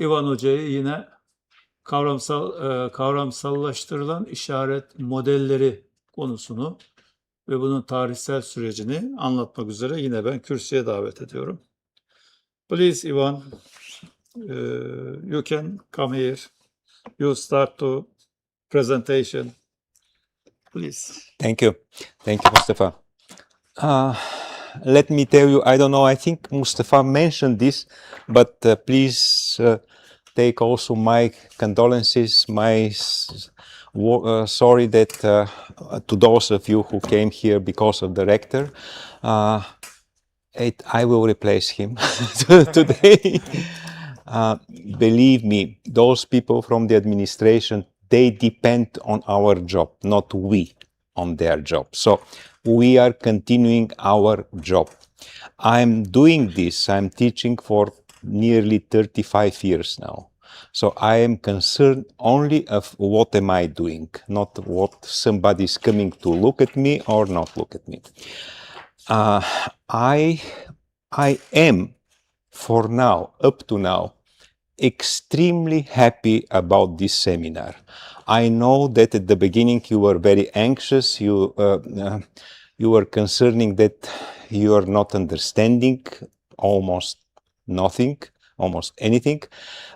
İvan Hoca'yı yine kavramsallaştırılan işaret modelleri konusunu ve bunun tarihsel sürecini anlatmak üzere yine ben kürsüye davet ediyorum. Please, Ivan, you can come here. You start to presentation. Please. Thank you. Thank you, Mustafa. Let me tell you, I don't know, I think Mustafa mentioned this, but please take also my condolences, my sorry that to those of you who came here because of the rector. I will replace him today. Believe me, those people from the administration, they depend on our job, not we on their job. So we are continuing our job. I'm doing this, I'm teaching for nearly 35 years now. So I am concerned only of what am I doing, not what somebody is coming to look at me or not look at me. I am, for now, up to now, extremely happy about this seminar. I know that at the beginning you were very anxious, you were concerning that you are not understanding almost nothing, almost anything,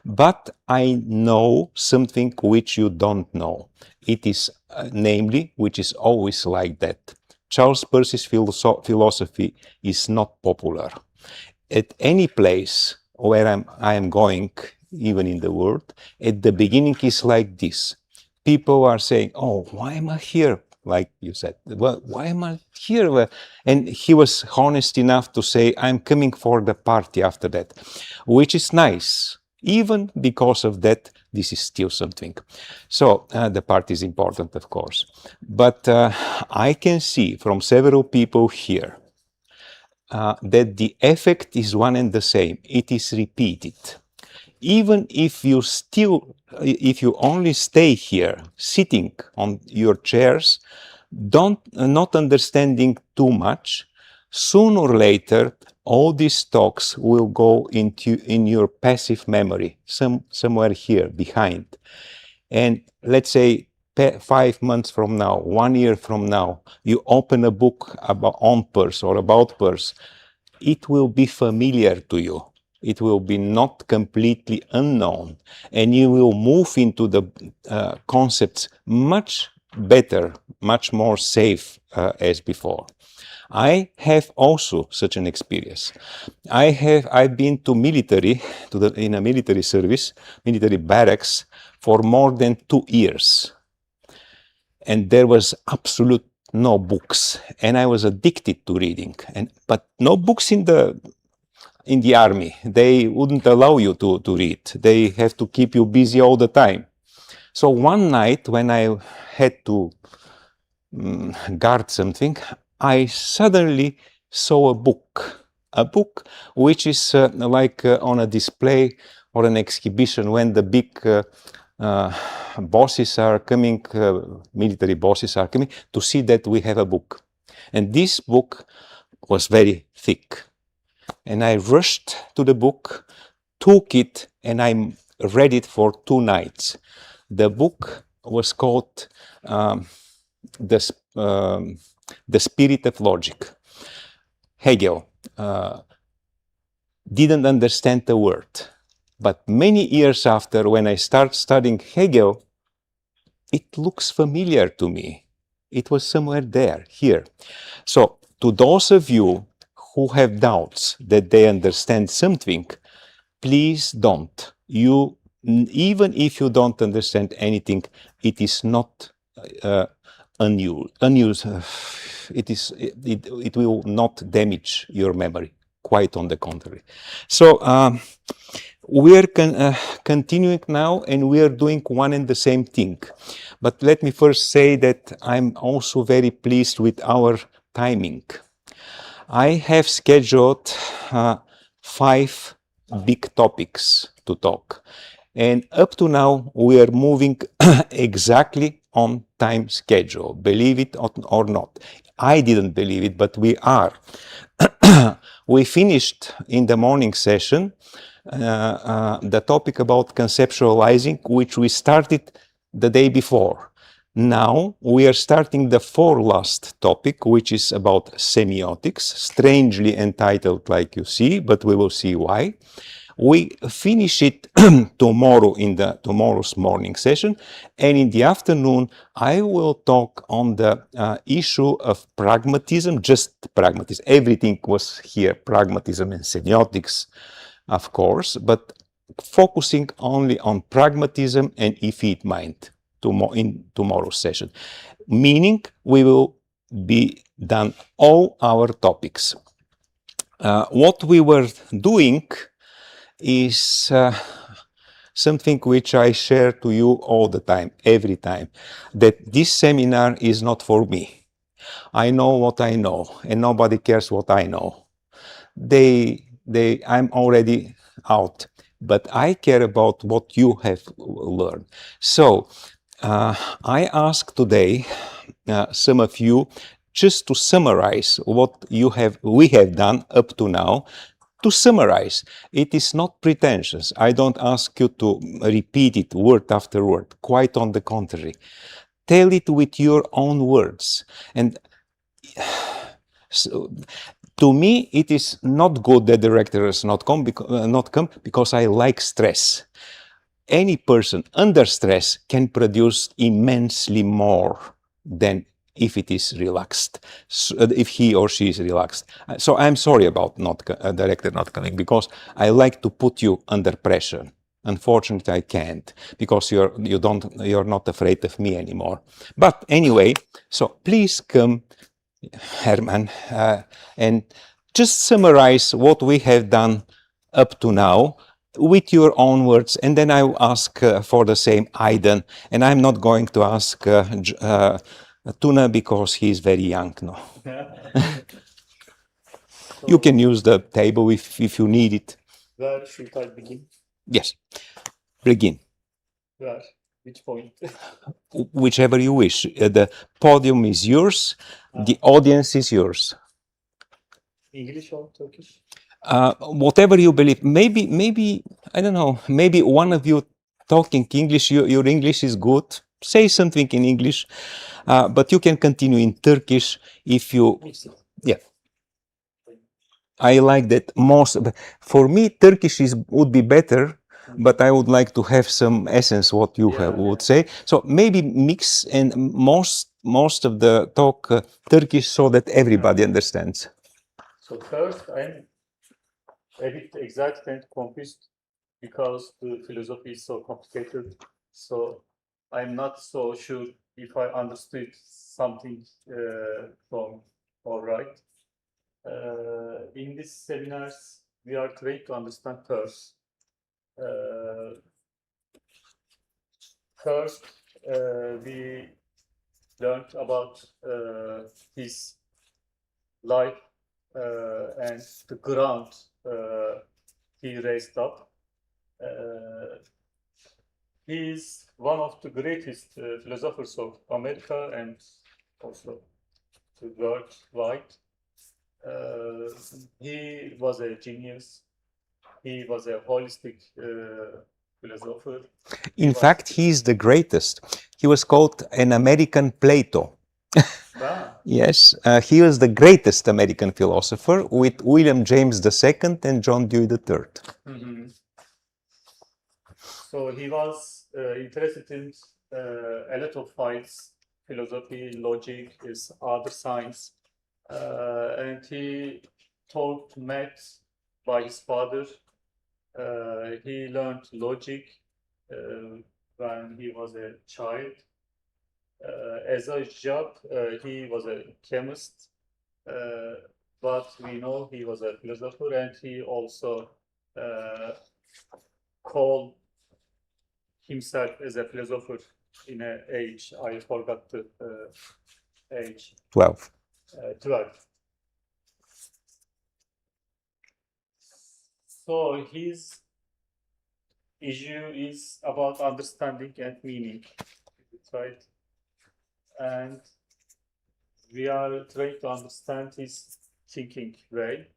but I know something which you don't know. It is namely, which is always like that. Charles Peirce's philosophy is not popular. At any place where I am going, even in the world, at the beginning is like this. People are saying, oh, why am I here? Like you said, well, why am I here? Well, and he was honest enough to say, I'm coming for the party after that, which is nice. Even because of that, this is still something. So the party is important, of course. But I can see from several people here that the effect is one and the same. It is repeated. Even if you only stay here, sitting on your chairs, not understanding too much, sooner or later, all these talks will go in your passive memory, somewhere here behind. And let's say 5 months from now, 1 year from now, you open a book on Peirce or about Peirce, it will be familiar to you. It will be not completely unknown, and you will move into the concepts much better, much more safe as before. I have also such an experience. I've been to military, in a military service, military barracks, for more than 2 years. And there was absolute no books, and I was addicted to reading. But no books in the army. They wouldn't allow you to read. They have to keep you busy all the time. So one night when I had to guard something, I suddenly saw a book which is like on a display or an exhibition when the big bosses are coming, military bosses are coming to see that we have a book. And this book was very thick. And I rushed to the book, took it, and I read it for 2 nights. The book was called The Spirit of Logic. Hegel didn't understand the word. But many years after, when I started studying Hegel, it looks familiar to me. It was somewhere there, here. So, to those of you who have doubts that they understand something, please don't. Even if you don't understand anything, it is not unused. It will not damage your memory. Quite on the contrary. So we are continuing now, and we are doing one and the same thing. But let me first say that I'm also very pleased with our timing. I have scheduled 5 big topics to talk. And up to now, we are moving exactly on time schedule, believe it or not. I didn't believe it, but we are. We finished in the morning session the topic about conceptualizing, which we started the day before. Now we are starting the last topic, which is about semiotics, strangely entitled like you see, but we will see why. We finish it tomorrow in the tomorrow's morning session, and in the afternoon I will talk on the issue of pragmatism, just pragmatism. Everything was here, pragmatism and semiotics, of course, but focusing only on pragmatism and effete mind in tomorrow's session. Meaning we will be done all our topics. What we were doing is something which I share to you all the time, every time, that this seminar is not for me. I know what I know, and nobody cares what I know. I'm already out, but I care about what you have learned. So I ask today some of you just to summarize what we have done up to now. To summarize, it is not pretentious. I don't ask you to repeat it word after word. Quite on the contrary. Tell it with your own words. And so, to me, it is not good that the rector has not come because I like stress. Any person under stress can produce immensely more than if it is relaxed, if he or she is relaxed. So I'm sorry about the rector not coming, because I like to put you under pressure. Unfortunately, I can't, because you're not afraid of me anymore. But anyway, so please come, Herman, and just summarize what we have done up to now with your own words, and then I will ask for the same Aiden, and I'm not going to ask Tuna because he's very young. No, you can use the table if you need it. Where should I begin? Yes, begin. Where? Which point? Whichever you wish. The podium is yours. The audience is yours. English or Turkish? Whatever you believe. Maybe I don't know. Maybe one of you talking English. Your English is good. Say something in English, but you can continue in Turkish if you. Yeah. I like that most. For me, Turkish would be better, but I would like to have some essence what you would say. So maybe mix and most of the talk Turkish so that everybody understands. So first, I'm a bit excited and confused because the philosophy is so complicated. So I'm not so sure if I understood something from all right. In these seminars, we are trying to understand Peirce. First, we learned about his life and the ground he raised up. He is one of the greatest philosophers of America and also the worldwide. He was a genius. He was a holistic philosopher. In fact, he is the greatest. He was called an American Plato. Yes, he was the greatest American philosopher with William James II and John Dewey III. Mm-hmm. So he was interested in a lot of fields, philosophy, logic, is other science, and he taught math by his father. He learned logic when he was a child. As a job, he was a chemist, but we know he was a philosopher, and he also called himself as a philosopher in an age, I forgot the age. 12. 12. So his issue is about understanding and meaning, right? And we are trying to understand his thinking way.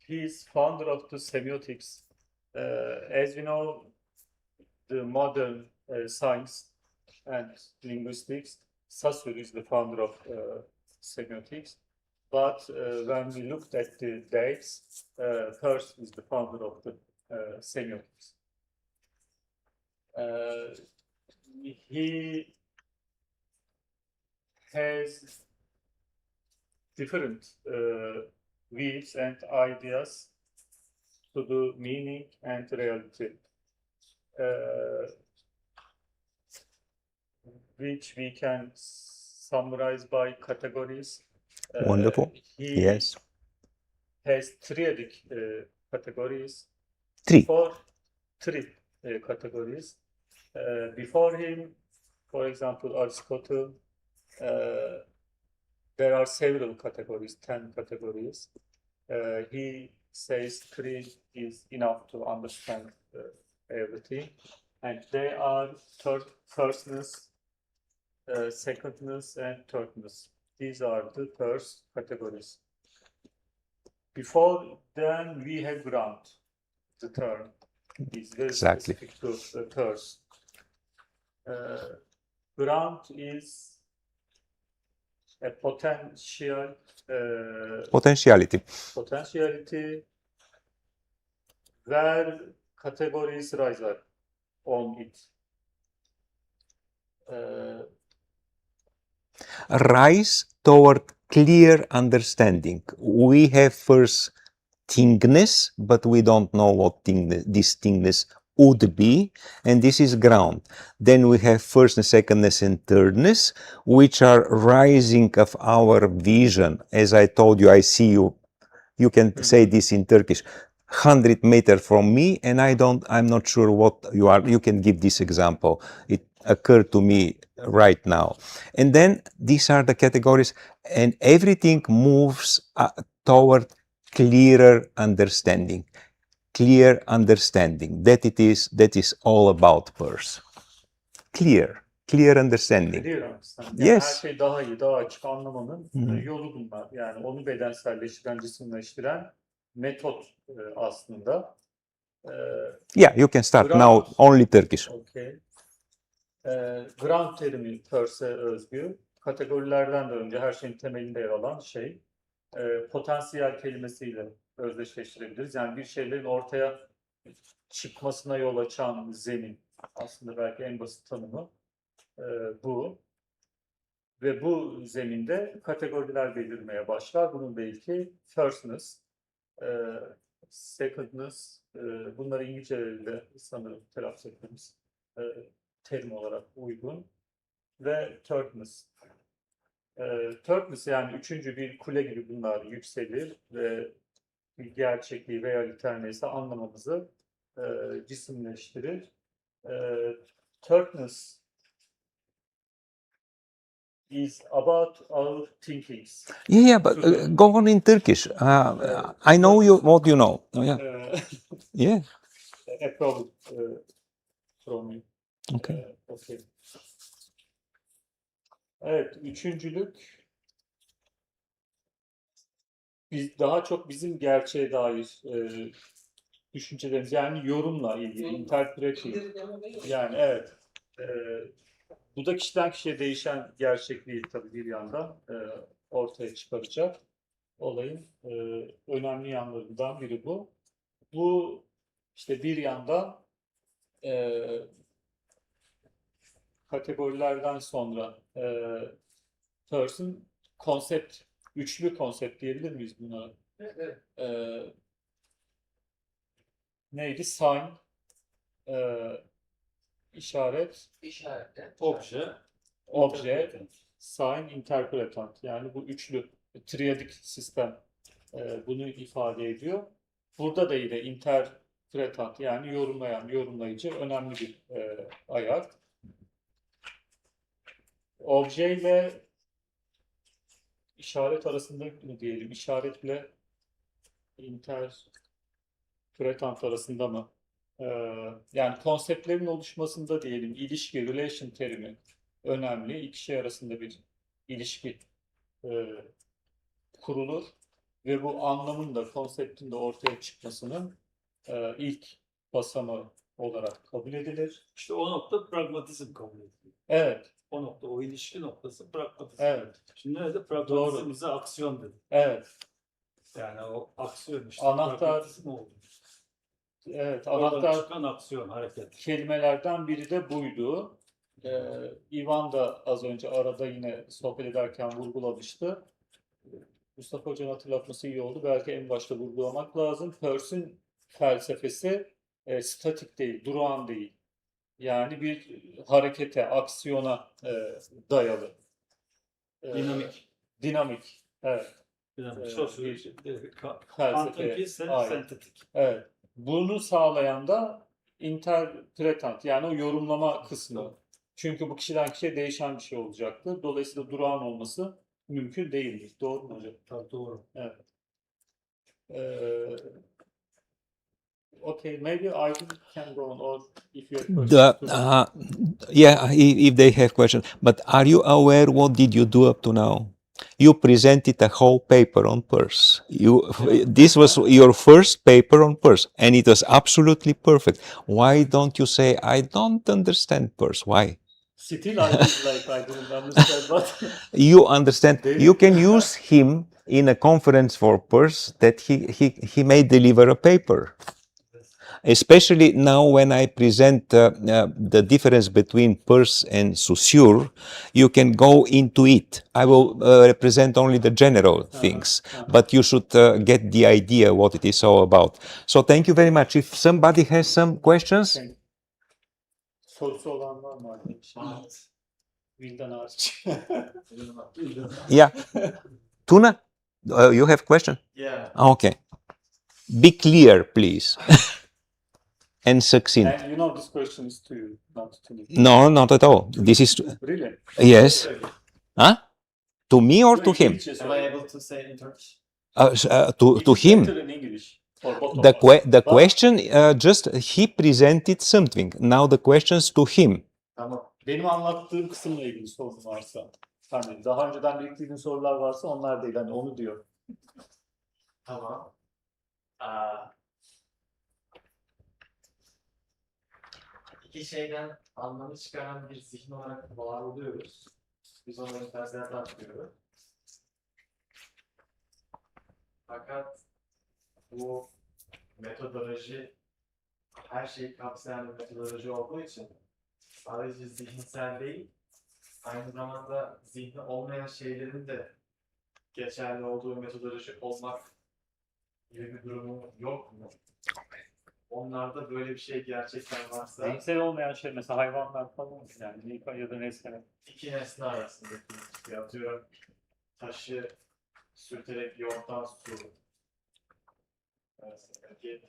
he is founder of the semiotics. As we know, the modern science and linguistics, Saussure is the founder of semiotics. But when we looked at the dates, Peirce is the founder of the semiotics. He has different views and ideas to the meaning and reality, which we can summarize by categories. Wonderful. He Yes. has triadic categories. Three. Three categories. Before him, for example, Aristotle, there are several categories, 10 categories. He says three is enough to understand everything. And they are firstness, secondness, and thirdness. These are the first categories. Before then, we have ground. The term is very Exactly. specific to the terms. Ground is a Potentiality. potentiality where categories rise up on it. Rise toward clear understanding. We have first thingness, but we don't know what this thingness would be, and this is ground. Then we have firstness, secondness, and thirdness, which are rising of our vision. As I told you, I see you. You can say this in Turkish. 100 meters from me, and I'm not sure what you are. You can give this example. It occurred to me right now. And then these are the categories, and everything moves toward clearer understanding. Clear understanding. That is all about Peirce. Clear understanding. Clear understanding. Yani Yes. her şey daha iyi, daha açık anlamanın yolu bunlar. Yani onu bedenselleştiren, cisimleştiren metot aslında. Yeah, you can start now only Turkish. Okay. Ground terimi Peirce'e özgü. Kategorilerden de önce her şeyin temelinde yer alan şey. Potansiyel kelimesiyle özdeşleştirebiliriz. Yani bir şeylerin ortaya çıkmasına yol açan zemin. Aslında belki en basit tanımı bu. Ve bu zeminde kategoriler belirmeye başlar. Bunun belki firstness, secondness, bunları İngilizce'de sanırım telaffuz etmemiz terim olarak uygun. Ve thirdness. Thirdness yani üçüncü bir kule gibi bunlar yükselir ve bir gerçekliği, realiter neyse anlamamızı cisimleştirir. Thirdness is about our thinkings. Yeah, but go on in Turkish. I know what you know. Yeah. Yeah. A problem from me. Okay. Okay. Evet, üçüncülük daha çok bizim gerçeğe dair düşüncelerimiz, yani yorumla ilgili, interpreting. Yani evet, bu da kişiden kişiye değişen gerçekliği tabii bir yandan ortaya çıkaracak. Olayın önemli yanlarından biri bu. Bu işte bir yandan kategorilerden sonra Peirce'ın üçlü konsept diyebilir miyiz buna? Evet. Neydi? Sign, işaret, obje, sign, interpretant. Yani bu üçlü, triadik sistem bunu ifade ediyor. Burada da yine interpretant yani yorumlayan, yorumlayıcı önemli bir ayak. Obje ile işaret arasında mı diyelim, işaretle interpretant arasında mı? Yani konseptlerin oluşmasında diyelim ilişki, relation terimi önemli. İki şey arasında bir ilişki kurulur. ve bu anlamın da konseptin de ortaya çıkmasının ilk basamağı olarak kabul edilir. İşte o nokta pragmatizm kabul ediliyor. Evet, O nokta, o ilişki noktası pragmatizm. evet, Şimdi nerede pragmatizm Doğru. bize aksiyon dedi. evet, Yani o aksiyon işte. Anahtar- Pragmatizm oldu. evet. Oradan Anahtar çıkan aksiyon, hareket. kelimelerden biri de buydu. İvan da az önce arada yine sohbet ederken vurgulamıştı. Mustafa Hoca'nın hatırlatması iyi oldu. Belki en başta vurgulamak lazım. Peirce'in felsefesi statik değil, durağan değil. Yani bir harekete, aksiyona dayalı. Dinamik. Dinamik. Evet. Dinamik. Ee, Sosyoloji. Kant'ınki Felsefeye ise ait. sentetik. Evet. Bunu sağlayan da interpretant, yani o yorumlama kısmı. Çünkü bu kişiden kişiye değişen bir şey olacaktır. Dolayısıyla durağan olması mümkün değildir. Doğru mu hocam? Tabii doğru. Evet. Okay, maybe I can go on, or if you have questions too. Yeah, if they have questions. But are you aware what did you do up to now? You presented a whole paper on Peirce. This was your first paper on Peirce, and it was absolutely perfect. Why don't you say, I don't understand Peirce? Why? Still, I feel like I didn't understand, but You understand. They- You can use him in a conference for Peirce that he may deliver a paper. Especially now when I present the difference between Peirce and Saussure, you can go into it. I will represent only the general things, but you should get the idea what it is all about. So thank you very much. If somebody has some questions, sorusu olan var mı arkadaşlar? Vildan hariç. yeah. Tuna, you have question? Yeah. Okay. Be clear, please, and succinct. And you know this question is to you, not to me. No, not at all. This is Really? yes. Huh? To me or to him? İngilizce Am I söyle. able to say in Turkish? To It is him. better in English for both The of us. the But- question just he presented something. Now the questions to him. Tamam. Benim anlattığım kısımla ilgili sorun varsa. Hani daha önceden biriktirdiğin sorular varsa onlar değil. Hani onu diyor. Tamam. Aa, iki şeyden anlamı çıkaran bir zihin olarak var oluyoruz. Biz onların tersine tartışıyoruz. Fakat bu metodoloji her şeyi kapsayan bir metodoloji olduğu için sadece zihinsel değil, aynı zamanda zihni olmayan şeylerin de geçerli olduğu metodoloji olmak gibi bir durumu yok mu? Onlarda böyle bir şey gerçekten varsa Zihinsel olmayan şey mesela hayvanlar falan yani ya da nesneler. iki nesne arasındaki ilişki, atıyorum taşı sürterek yoğurttan su arasındaki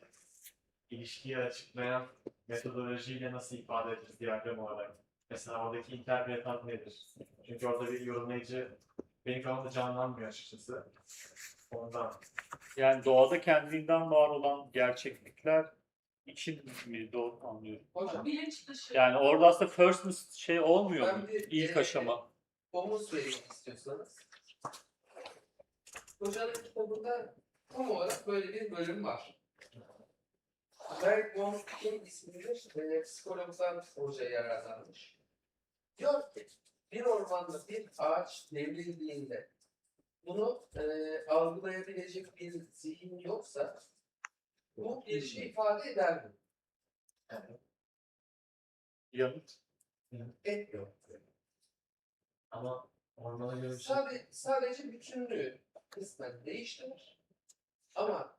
ilişkiyi açıklayan metodolojiyle nasıl ifade ederiz diyagram olarak? Mesela oradaki interpretant nedir? Çünkü orada bir yorumlayıcı benim kafamda canlanmıyor açıkçası. Ondan. Yani doğada kendiliğinden var olan gerçeklikler için mi doğru anlıyorum? Hocam bilinç dışı. Yani orada aslında first şey olmuyor mu? Ben bir, İlk aşama. omuz vereyim istiyorsanız. Hocanın kitabında tam olarak böyle bir bölüm var. Berg von Kim isimli psikologdan hoca yararlanmış. Diyor ki bir ormanda bir ağaç devrildiğinde bunu algılayabilecek bir zihin yoksa bu bir şey ifade eder mi? Yanıt. Etmiyor. Ama ormana göre bir şey. Sadece bütünlüğü kısmen değiştirir. Ama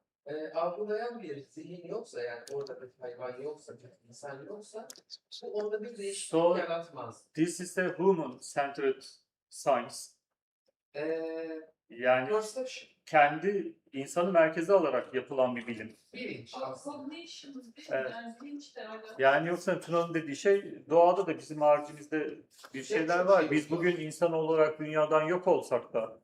algılayan bir zihin yoksa, yani orada bir hayvan yoksa, bir insan yoksa bu onda bir değişiklik So- yaratmaz. This is a human-centered science. Yani Perception, kendi insanı merkeze alarak yapılan bir bilim. bilinç aslında. Cognition, Evet. yani bilinçle alakalı. Yani yoksa Tuna'nın dediği şey doğada da bizim haricimizde bir şeyler var. Biz bugün insan olarak dünyadan yok olsak da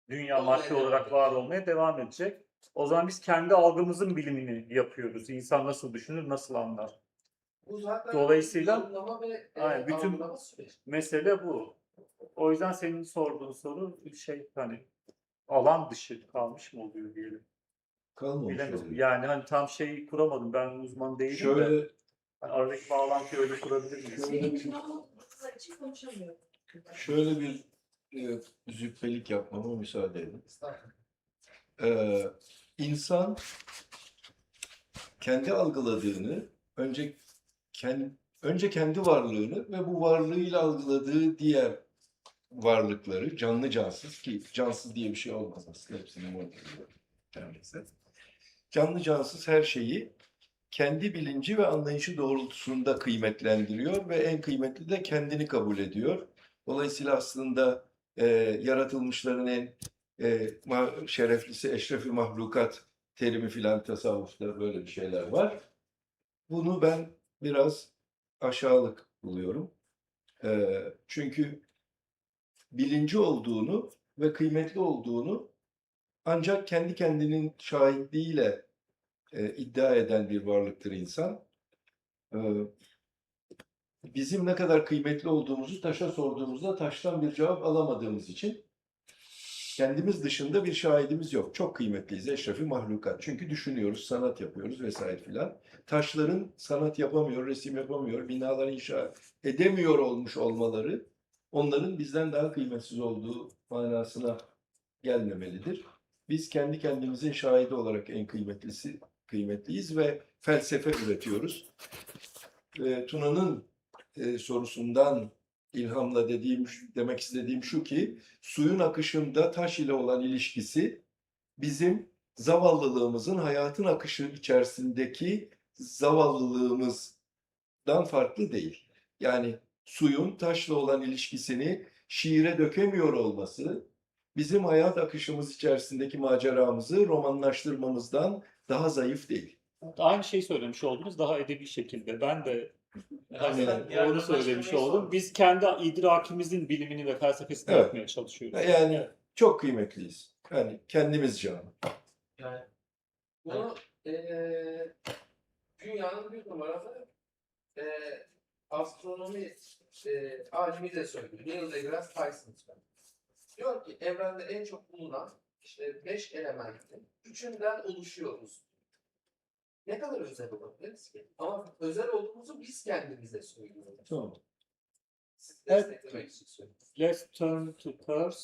dünya Olmaya madde devam olarak var edecek. olmaya devam edecek. O zaman biz kendi algımızın bilimini yapıyoruz. İnsan nasıl düşünür, nasıl anlar. Bu zaten Dolayısıyla- yorumlama ve Aynen, bütün- algılama süreci. Mesele bu. O yüzden senin sorduğun soru şey hani alan dışı kalmış mı oluyor diyelim. Kalmamış Bilemedim. oluyor. Yani hani tam şeyi kuramadım. Ben uzman değilim de. Şöyle Hani aradaki bağlantıyı öyle kurabilir miyiz? için konuşamıyorum. şöyle bir züppelik yapmama müsaade edin. İnsan kendi algıladığını, önce kendi varlığını ve bu varlığıyla algıladığı diğer varlıkları, canlı cansız, ki cansız diye bir şey olmaz aslında, hepsini monitörlüyor. Canlı cansız her şeyi kendi bilinci ve anlayışı doğrultusunda kıymetlendiriyor ve en kıymetli de kendini kabul ediyor. Dolayısıyla aslında yaratılmışların en şereflisi, eşrefi mahlukat terimi filan tasavvufta böyle bir şeyler var. Bunu ben biraz aşağılık buluyorum. Çünkü bilinci olduğunu ve kıymetli olduğunu ancak kendi kendinin şahitliğiyle iddia eden bir varlıktır insan. Bizim ne kadar kıymetli olduğumuzu taşa sorduğumuzda taştan bir cevap alamadığımız için kendimiz dışında bir şahidimiz yok. Çok kıymetliyiz, eşrefi mahlukat. Çünkü düşünüyoruz, sanat yapıyoruz vesaire filan. Taşların sanat yapamıyor, resim yapamıyor, binalar inşa edemiyor olmuş olmaları onların bizden daha kıymetsiz olduğu manasına gelmemelidir. Biz kendi kendimizin şahidi olarak en kıymetliyiz ve felsefe üretiyoruz. Tuna'nın sorusundan ilhamla demek istediğim şu ki, suyun akışında taş ile olan ilişkisi bizim zavallılığımızın hayatın akışı içerisindeki zavallılığımızdan farklı değil. Yani suyun taşla olan ilişkisini şiire dökemiyor olması, bizim hayat akışımız içerisindeki maceramızı romanlaştırmamızdan daha zayıf değil. Aynı şeyi söylemiş oldunuz daha edebi şekilde. Ben de hani Aslında onu söylemiş yardımlaştırmayı oldum. sordum. Biz kendi idrakimizin bilimini ve felsefesini Evet. yapmaya çalışıyoruz. Yani Evet. çok kıymetliyiz. Yani kendimiz canım. Yani Bunu dünyanın bir numaralı astronomi alimi de söylüyor. Neil deGrasse Tyson. Diyor ki evrende en çok bulunan işte 5 elementin 3'ünden oluşuyoruz. Ne kadar özel olabiliriz ki? Ama özel olduğumuzu biz kendimize söylüyoruz. Tamam. Siz Evet. desteklemek için söylüyorum. Let's turn to Peirce.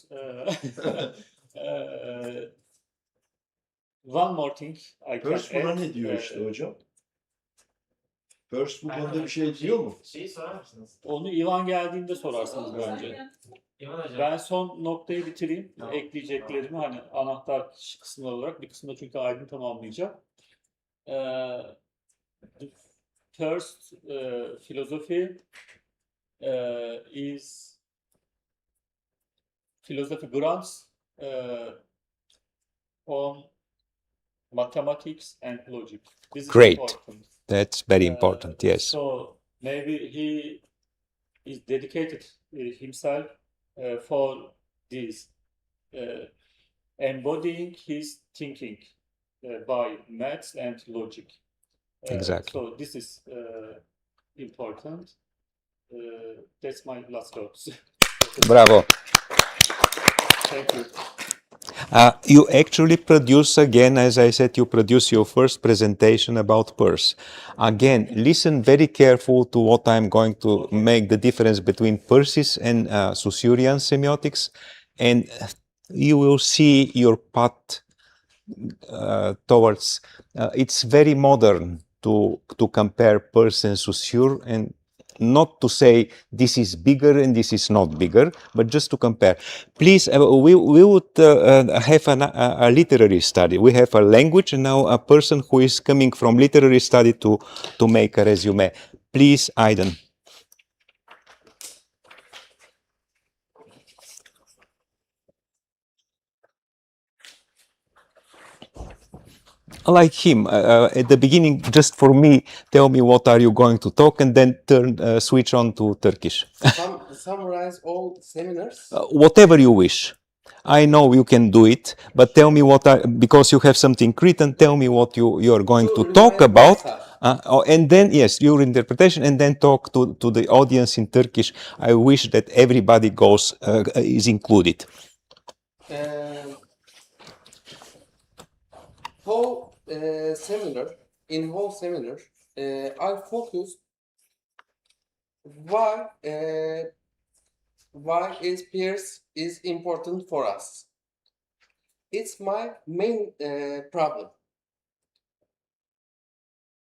One more thing I can Peirce buna add. ne diyor işte hocam? Peirce bu Erhan konuda bir Hocam, şey diyor mu? Şeyi sorar mısınız? Onu Ivan geldiğinde sorarsınız bence. İvan Hocam. Ben son noktayı bitireyim. Tamam. Ekleyeceklerimi hani anahtar kısımlar olarak bir kısmında çünkü Aydın tamamlayacak. The first philosophy is philosophy grants on mathematics and logic. This is Great. important. That's very important, yes. So maybe he is dedicated himself for this, embodying his thinking by maths and logic. Exactly. So this is important. That's my last thoughts. Bravo. Thank you. You actually produce again, as I said, you produce your first presentation about Peirce. Again, listen very careful to what I'm going to make the difference between Peirce's and Saussurean semiotics, and you will see your path towards. It's very modern to compare Peirce and Saussure, and not to say this is bigger and this is not bigger, but just to compare. Please, we would have a literary study. We have a language and now a person who is coming from literary study to make a resume. Please, Aydın. Like him, at the beginning, just for me, tell me what are you going to talk, and then switch on to Turkish. Summarize all seminars. Whatever you wish. I know you can do it, but tell me because you have something written, tell me what you are going to talk remind about. myself. And then, yes, your interpretation, and then talk to the audience in Turkish. I wish that everybody is included. whole seminar, I focused why is Peirce is important for us. It's my main problem.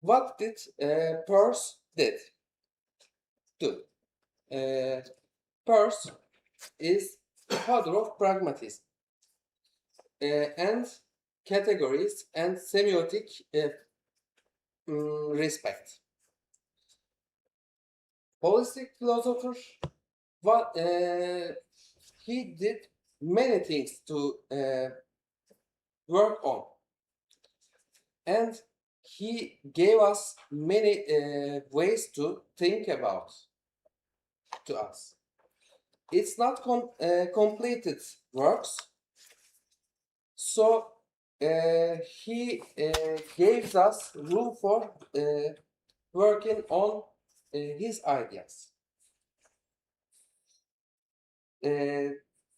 What did Peirce do? Peirce is the father of pragmatism and categories and semiotic respect. Holistic philosopher, he did many things to work on, and he gave us many ways to think about to us. It's not completed works, so he gives us room for working on his ideas.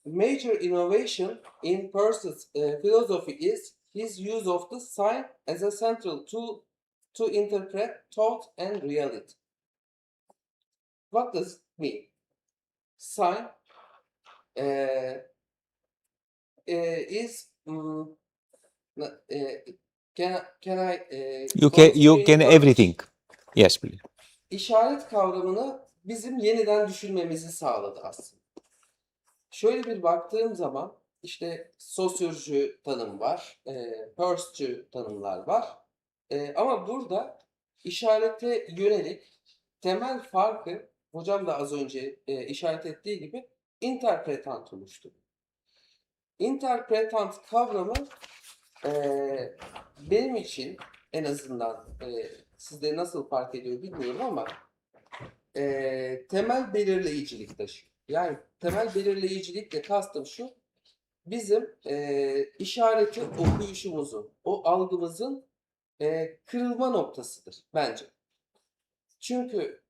Major innovation in Peirce's philosophy is his use of the sign as a central tool to interpret thought and reality. What does it mean? Sign is can I You continue in can Turkish? everything. Yes, please. İşaret kavramını bizim yeniden düşünmemizi sağladı aslında. Şöyle bir baktığım zaman işte sosyoloji tanım var, Peirce'cü tanımlar var. Ama burada işarete yönelik temel farkı, hocam da az önce işaret ettiği gibi interpretant oluştu. Interpretant kavramı benim için en azından sizde nasıl fark ediyor bilmiyorum ama temel belirleyicilik taşıyor. Yani temel belirleyicilikle kastım şu, bizim işareti okuyuşumuzun, o algımızın kırılma noktasıdır bence. Çünkü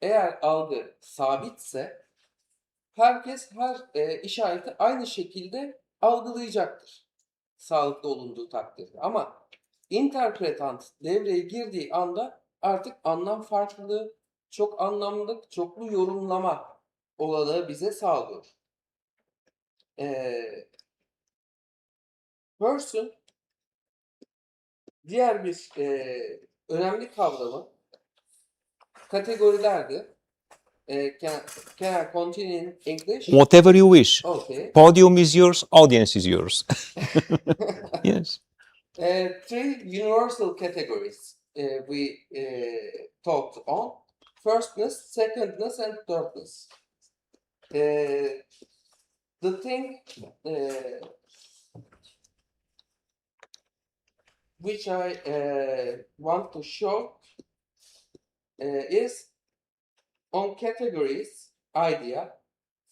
eğer algı sabitse herkes her işareti aynı şekilde algılayacaktır. Sağlıklı olunduğu takdirde. Ama interpretant devreye girdiği anda artık anlam farklılığı, çok anlamlılık, çoklu yorumlama olanağı bize sağlıyor. Peirce'ün diğer bir önemli kavramı kategorilerdi. Can I continue in English? Whatever you wish. Okay. Podium is yours, audience is yours. Yes. Three universal categories we talked on: firstness, secondness, and thirdness. The thing which I want to show is on categories idea.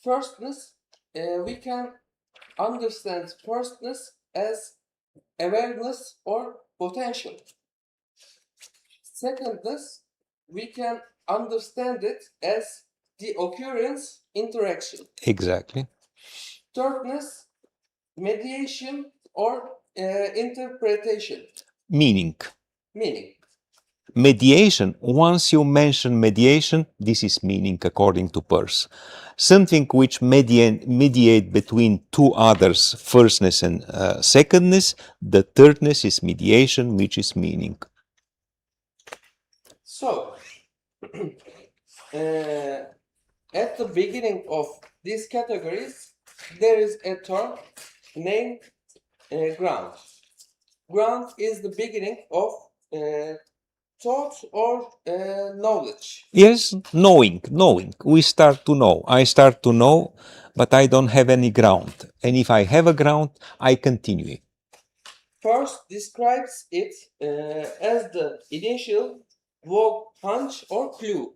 Firstness, we can understand firstness as awareness or potential. Secondness, we can understand it as the occurrence interaction. Exactly. Thirdness, mediation or interpretation. Meaning. Meaning. Mediation, once you mention mediation, this is meaning according to Peirce. Something which mediate between two others, firstness and secondness, the thirdness is mediation, which is meaning. So, at the beginning of these categories, there is a term named ground. Ground is the beginning of thought or knowledge. Yes, knowing. We start to know. I start to know, but I don't have any ground. And if I have a ground, I continue. Peirce describes it as the initial vague hunch or clue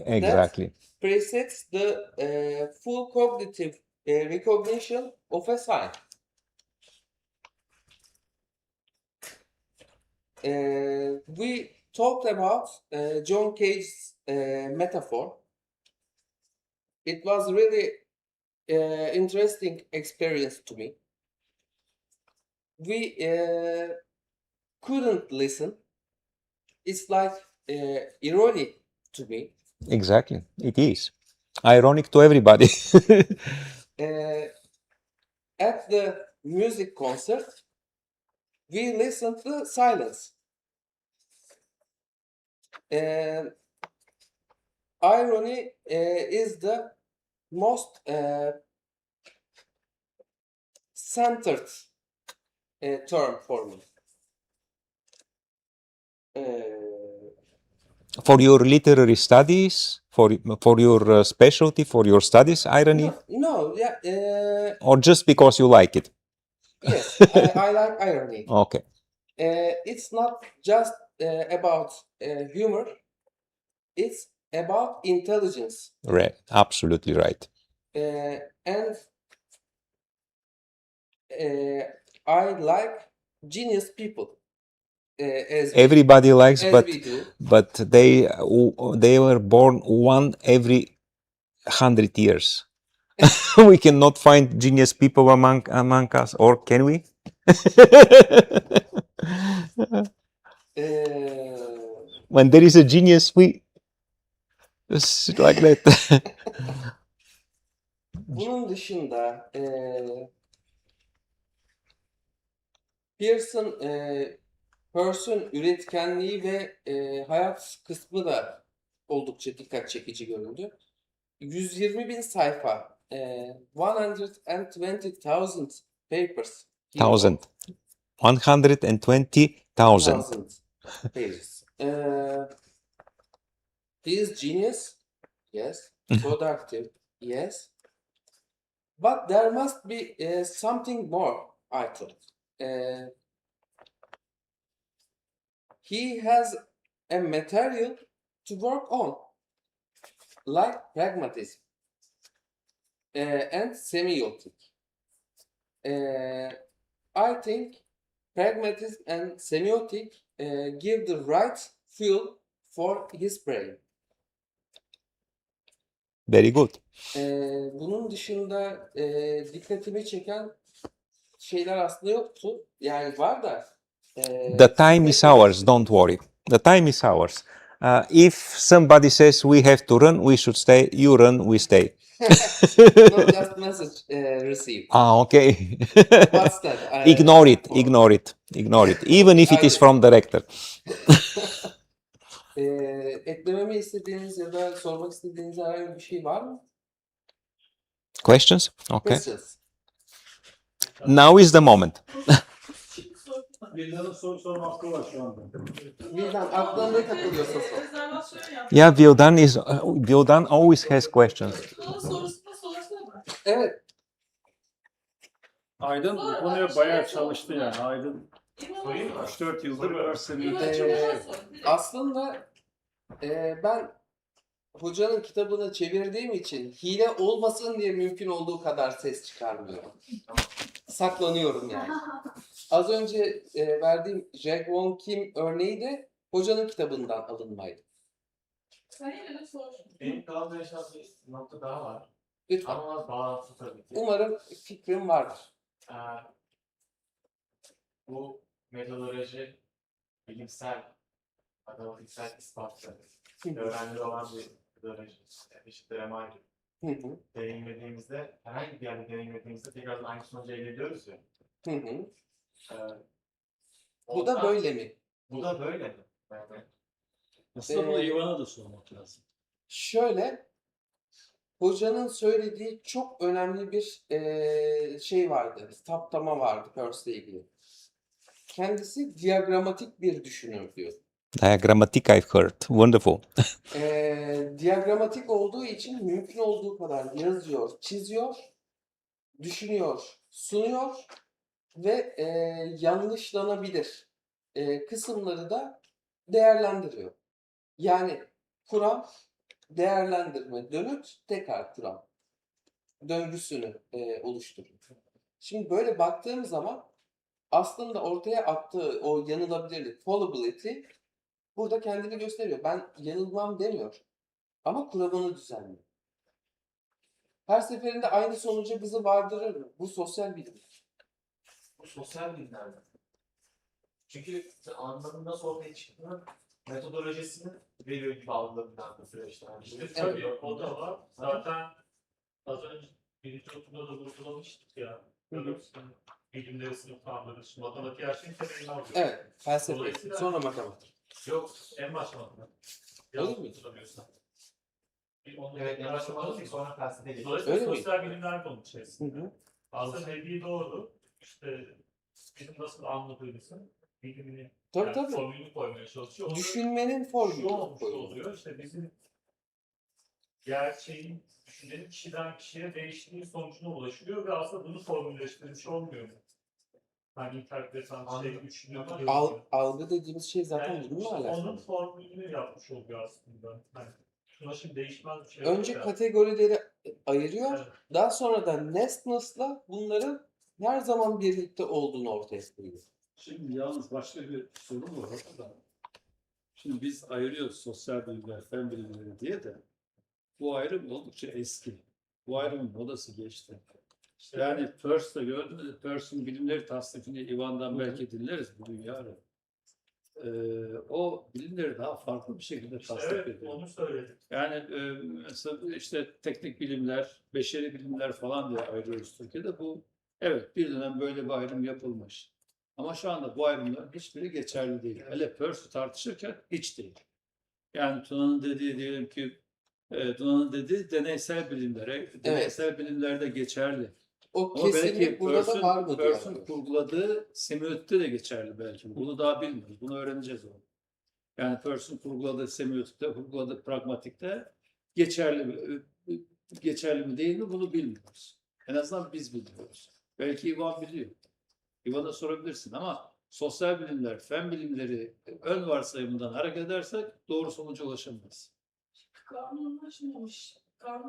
Exactly. that precedes the full cognitive recognition of a sign. We talked about John Cage's metaphor. It was really interesting experience to me. We couldn't listen. It's like ironic to me. Exactly. It is. Ironic to everybody. At the music concert, we listen to silence. Irony is the most centered term for me. For your literary studies, for your specialty, for your studies, irony, No, yeah, or just because you like it? yes, I like irony. Okay. It's not just about humor, it's about intelligence. Right. Absolutely right. And I like genius people. Everybody likes, as but we do. they were born one every 100 years. We cannot find genius people among us, or can we? When there is a genius, we just like that. Bunun dışında Peirce'ın üretkenliği ve hayat kısmı da oldukça dikkat çekici göründü. 120.000 sayfa, 120,000 papers. 120,000 pages. He is genius, yes. Productive, yes. But there must be something more, I thought. He has a material to work on, like pragmatism and semiotic. I think pragmatism and semiotic give the right fuel for his brain. Very good. Bunun dışında dikkatimi çeken şeyler aslında yoktu. Yani var da. The time is ours, don't worry. The time is ours. If somebody says we have to run, we should stay. You run, we stay. No, just message received. Okay. What's that? Ignore it, ignore it, ignore it. Even if it is from the rector. Eklememi istediğiniz ya da sormak istediğiniz herhangi bir şey var mı? Questions? Okay. Questions. Now is the moment. Vildan'ın soru sorma hakkı var şu anda. Vildan aklına ne takılıyorsa sor. Yeah, Vildan always has questions. Evet. Aydın bu konuya bayağı çalıştı yani. Aydın 3-4 yıldır üniversitede çalışıyor. Aslında ben hocanın kitabını çevirdiğim için hile olmasın diye mümkün olduğu kadar ses çıkarmıyorum. Saklanıyorum yani. Az önce verdiğim Jack Wong Kim örneği de hocanın kitabından alınmaydı. Benim kaldığı bir nokta daha var. Lütfen. Ama bağlantısı tabii ki. Umarım fikrim vardır. Bu metodoloji bilimsel, matematiksel ispatlı, öğrencileri olan bir metodoloji. Eşittir MI gibi. Deneyimlediğimizde, herhangi bir yerde deneyimlediğimizde tekrardan aynı sonucu elde ediyoruz ya. Bu da böyle mi? Bu da böyle mi? Yani, Aslında bunu İvan'a da sormak lazım. Şöyle, hocanın söylediği çok önemli bir şey vardı, saptama vardı Peirce'le ilgili. Kendisi diagramatik bir düşünür diyor. Diagrammatic I've heard. Wonderful. Diagramatik olduğu için mümkün olduğu kadar yazıyor, çiziyor, düşünüyor, sunuyor ve yanlışlanabilir kısımları da değerlendiriyor. Yani kuram, değerlendirme, dönüt, tekrar kuram döngüsünü oluşturuyor. Şimdi böyle baktığım zaman aslında ortaya attığı o yanılabilirlik, fallibility burada kendini gösteriyor. Ben yanılmam demiyor. Ama kuramını düzenliyor. Her seferinde aynı sonuca bizi vardırır mı? Bu sosyal bilim. bu sosyal bilimlerde. Çünkü anlamın nasıl ortaya çıktığını metodolojisini veriyor gibi algıladım ben bu süreçte. Yani işte Tabii o da var. Zaten az önce birinci okulda da vurgulamıştık ya. Bilimleri sınıflandırır. Matematik her şeyin temelini alıyor. Evet, felsefe. Dolayısıyla- Sonra matematik. Yok, en başta matematik. Öyle Yanlış mi? hatırlamıyorsam. Onu evet, en başta araştırmalı matematik sonra felsefe geliyor. Dolayısıyla Öyle mi? sosyal bilimler bunun içerisinde. Hı hı. Aslında dediği doğru. İşte bizim nasıl anladığımızı bilimini Tabii tabii. formülünü koymaya çalışıyor. O da Düşünmenin şu formülü olmuş koyuyor. oluyor. İşte bizim gerçeğin, düşüncenin kişiden kişiye değiştiği sonucuna ulaşılıyor ve aslında bunu formülleştirmiş olmuyor mu? Hani interpretan şey düşünüyor. Algı dediğimiz şey zaten Yani bununla işte onun alakalı. formülünü yapmış oluyor aslında. Hani şuna şimdi değişmez bir şey Önce yok da. kategorileri ayırıyor. Evet. Daha sonra da nesnasla bunların her zaman birlikte olduğunu ortaya koyuyor. Şimdi yalnız başka bir sorun var orada. Şimdi biz ayırıyoruz sosyal bilimler, fen bilimleri diye de bu ayrım oldukça eski. Bu ayrımın modası geçti. Yani Peirce'da gördünüz mü? Peirce'in bilimleri tasnifini Ivan'dan belki dinleriz bugün yarın. O bilimleri daha farklı bir şekilde tasnif Evet, ediyor. onu söyledim. Yani mesela işte teknik bilimler, beşeri bilimler falan diye ayırıyoruz Türkiye'de. Bu evet bir dönem böyle bir ayrım yapılmış. Ama şu anda bu ayrımların hiçbiri geçerli değil. Hele Peirce'ü tartışırken hiç değil. Yani Tuna'nın dediği diyelim ki Tuna'nın dediği deneysel bilimlere, deneysel bilimlerde geçerli. O Ama belki kesinlik burada da var mı diye Peirce'ün arıyor. kurguladığı semiotikte de geçerli belki. Bunu daha bilmiyoruz. Bunu öğreneceğiz onu. Yani Peirce'ün kurguladığı semiotikte, kurguladığı pragmatikte geçerli mi değil mi bunu bilmiyoruz. En azından biz bilmiyoruz. Belki Ivan biliyor. Ivan'a sorabilirsin ama sosyal bilimler, fen bilimleri ön varsayımından hareket edersek doğru sonuca ulaşamayız. Kanunlaşmamış.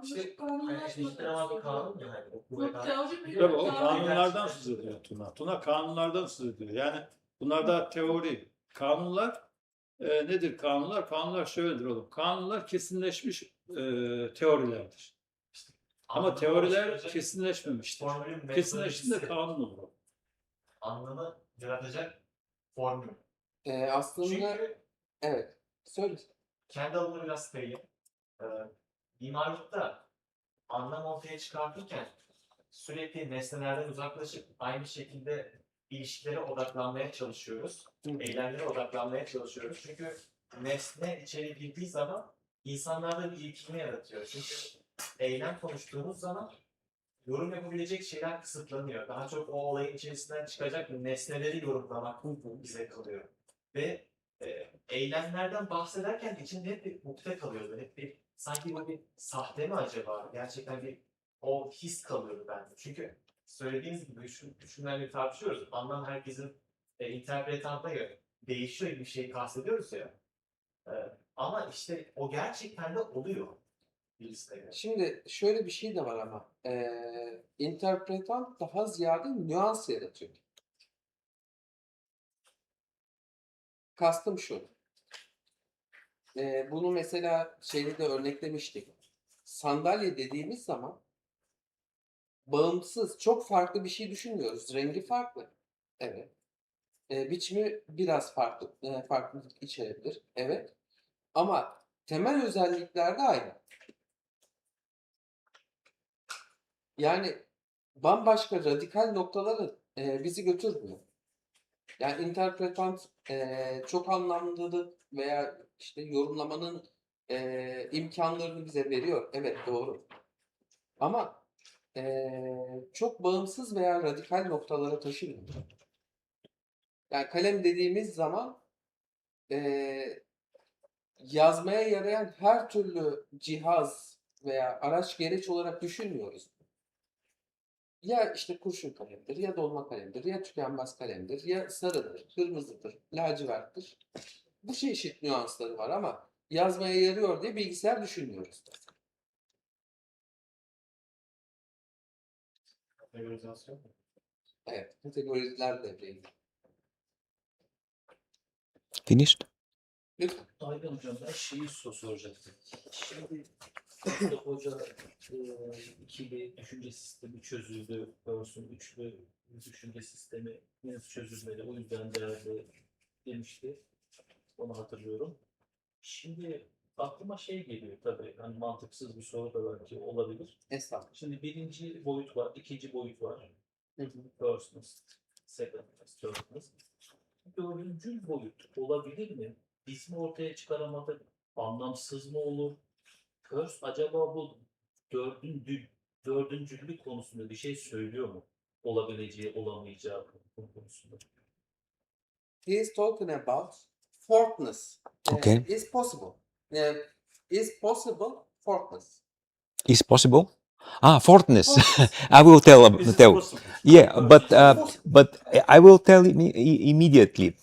İşte hani işte ama bir kanun ya hani okul ve Tabii o kanunlardan söz ediyor Tuna. Tuna kanunlardan söz ediyor. Yani bunlar da teori. Kanunlar nedir kanunlar? Kanunlar şöyledir oğlum. Kanunlar kesinleşmiş teorilerdir. Ama teoriler kesinleşmemiştir. Kesinleştiğinde kanun olur. Anlamı yaratacak formül. Aslında Çünkü evet. Söyle. kendi alanımı biraz sayayım. Ee, mimarlıkta anlam ortaya çıkartırken sürekli nesnelerden uzaklaşıp aynı şekilde ilişkilere odaklanmaya çalışıyoruz. Eylemlere odaklanmaya çalışıyoruz. Çünkü nesne içeri girdiği zaman insanlarda bir irkilme yaratıyor. Çünkü eylem konuştuğumuz zaman yorum yapabilecek şeyler kısıtlanıyor. Daha çok o olayın içerisinden çıkacak nesneleri yorumlamak bize kalıyor. Ve eylemlerden bahsederken içinde hep bir ukde kalıyordu. Hep bir sanki bu bir sahte mi acaba? Gerçekten bir o his kalıyordu bende. Çünkü söylediğiniz gibi düşünlerle tartışıyoruz. Anlam herkesin interpretanta göre değişiyor gibi bir şey kastediyoruz ya. E, ama işte o gerçekten de oluyor. Birisine göre. Şimdi şöyle bir şey de var ama interpretant daha ziyade nüans yaratıyor. Kastım şu. Bunu mesela şeyde de örneklemiştik. Sandalye dediğimiz zaman bağımsız, çok farklı bir şey düşünmüyoruz. Rengi farklı. Evet. Biçimi biraz farklı, farklılık içerebilir. Evet. Ama temel özellikler de aynı. Yani bambaşka radikal noktalara bizi götürmüyor. Yani interpretant çok anlamlılık veya işte yorumlamanın imkanlarını bize veriyor. Evet doğru. Ama çok bağımsız veya radikal noktalara taşımıyor. Yani kalem dediğimiz zaman yazmaya yarayan her türlü cihaz veya araç gereç olarak düşünmüyoruz. Ya işte kurşun kalemdir, ya dolma kalemdir, ya tükenmez kalemdir, ya sarıdır, kırmızıdır, laciverttir. Bu çeşit nüansları var ama yazmaya yarıyor diye bilgisayar düşünmüyoruz. Kategorizasyon. Evet, kategoriler devreye giriyor. Finished? Lütfen. Aynen hocam ben şeyi soracaktım. Şimdi Mustafa Hoca ikili düşünce sistemi çözüldü. Peirce'ın üçlü düşünce sistemi henüz çözülmedi. O yüzden değerli demişti. Onu hatırlıyorum. Şimdi aklıma şey geliyor tabii. Hani mantıksız bir soru da belki olabilir. Estağfurullah. Şimdi birinci boyut var, ikinci boyut var. Hı hı. Firstness, secondness, thirdness. Dördüncü boyut olabilir mi? Biz mi ortaya çıkaramadık? Anlamsız mı olur? Peirce acaba bu dördüncülük konusunda bir şey söylüyor mu? Olabileceği, olamayacağı konusunda. He is talking about fourthness. Okay. Is possible. Is possible fourthness. Is possible? Ah, fourthness. Fourthness. I will tell. Is it Tell. possible? Yeah, Possible. but I will tell immediately.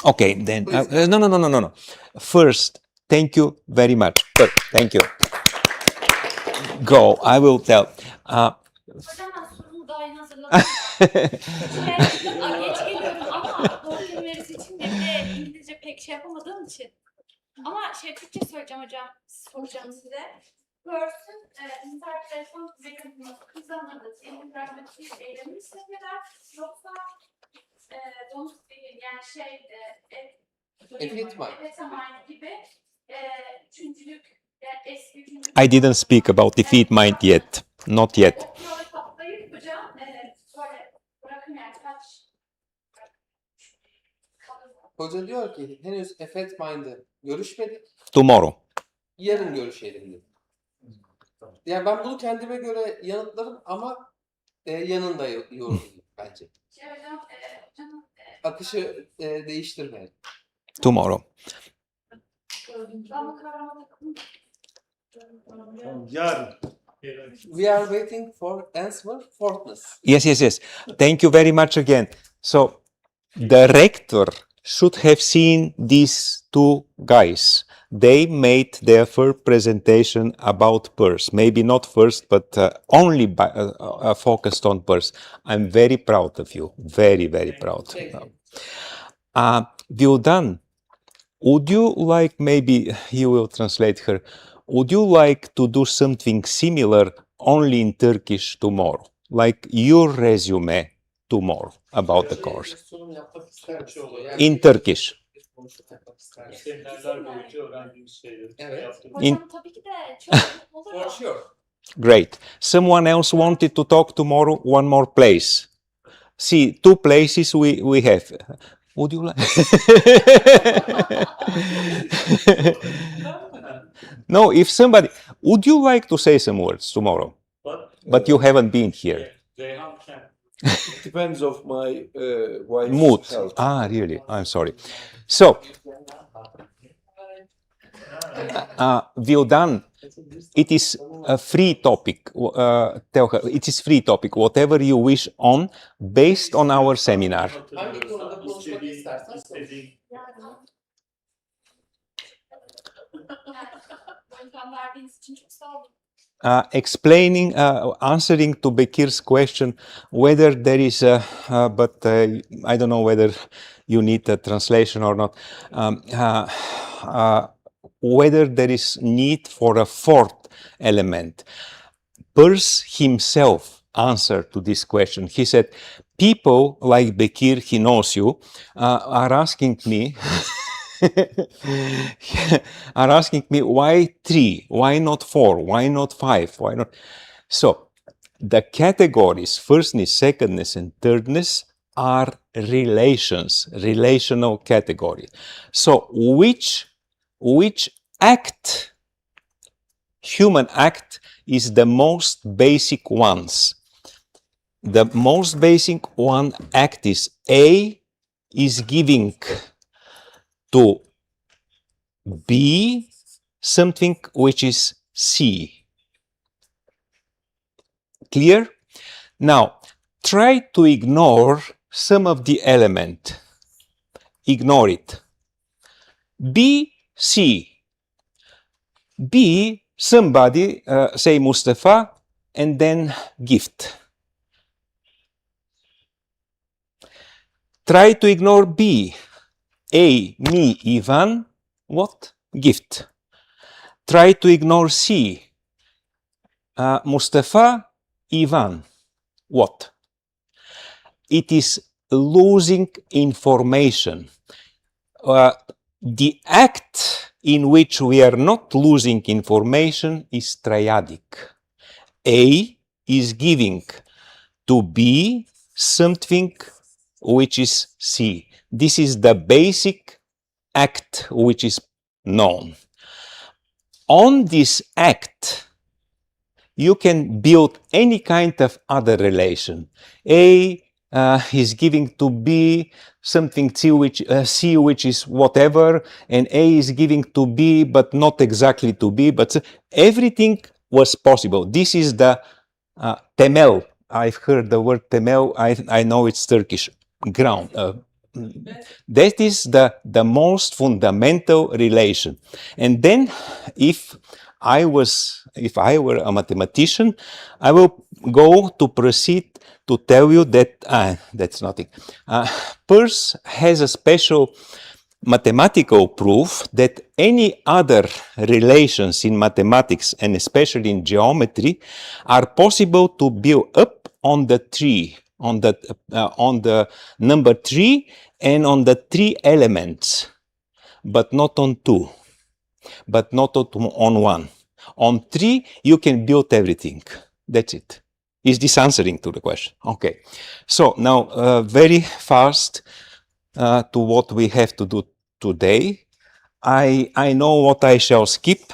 Okay, then. Please. No. First, thank you very much. Thank you. Go. I will tell. Hocam ben sorumu daha yeni hazırladım. Geç geliyorum ama doğru verisi için de bir de İngilizce pek şey yapamadığım için. Ama Türkçe söyleyeceğim hocam. Soracağım size. Peirce'ın interpretation mekanizması kazanmadığı senin pragmatik eylemi mi seviyorlar? Yoksa domuz değil yani Efitman. Efitman gibi üçüncülük yani eski üçüncülük. I didn't speak about defeat mind yet. Not yet. O yola kaplayıp hocam böyle bırakın yani kaç Hoca diyor ki henüz Efet Mind'ı görüşmedik. Tomorrow. Yarın görüşelim diyor. Yani ben bunu kendime göre yanıtlarım ama yanında yorumlayayım bence. hocam hocam Akışı değiştirmeyelim. Tomorrow. ben bu kavrama takıldım. Yarın. We are waiting for answer fourthness. Yes. Thank you very much again. So, the rector should have seen these two guys. They made their first presentation about Peirce. Maybe not first, but only focused on Peirce. I'm very proud of you. Very, very proud. Thank you. Vildan, would you like, maybe you will translate her, would you like to do something similar only in Turkish tomorrow? Like your resume tomorrow about the course. Sunum yapmak ister misin? Yani In Turkish. bir konuşma yapmak ister misin? Seminerler boyunca öğrendiğimiz şeyleri Evet. yaptığımız. Hocam tabii ki de çok olur For ya. sure. Great. Someone else wanted to talk tomorrow? One more place. See, two places we have. Would you like? No, if somebody, would you like to say some words tomorrow? But you haven't been here. Reyhan Şen. It depends of my wife's Mood. health. Ah, really? I'm sorry. So, Vildan, it is a free topic. Tell her, it is free topic. Whatever you wish on, based on our seminar. Hangi konuda konuşmak istersen sor. Hocam verdiğiniz için çok sağ olun. Explaining, answering to Bekir's question, whether there is a, but I don't know whether you need a translation or not, whether there is need for a fourth element. Peirce himself answered to this question. He said, people like Bekir, he knows you, are asking me, are asking me why 3, why not 4, why not 5, why not? So the categories, firstness, secondness, and thirdness are relations, relational category. So which act, human act, is the most basic ones? The most basic one act is A is giving to B something which is C. Clear? Now, try to ignore some of the element. Ignore it. B, C. B, somebody, say Mustafa, and then gift. Try to ignore B. A, me, Ivan, what? Gift. Try to ignore C. Mustafa, Ivan, what? It is losing information. The act in which we are not losing information is triadic. A is giving to B something which is C. This is the basic act which is known. On this act, you can build any kind of other relation. A is giving to B something C which is whatever, and A is giving to B but not exactly to B, but everything was possible. This is the temel. I've heard the word temel. I know it's Turkish ground. That is the most fundamental relation. And then if I were a mathematician, I will go to proceed to tell you that that's nothing. Peirce has a special mathematical proof that any other relations in mathematics and especially in geometry are possible to build up on the tree, on the number 3 and on the 3 elements, but not on 2, but not on 1. On 3 you can build everything. That's it. Is this answering to the question? Okay. So now very fast to what we have to do today. I know what I shall skip.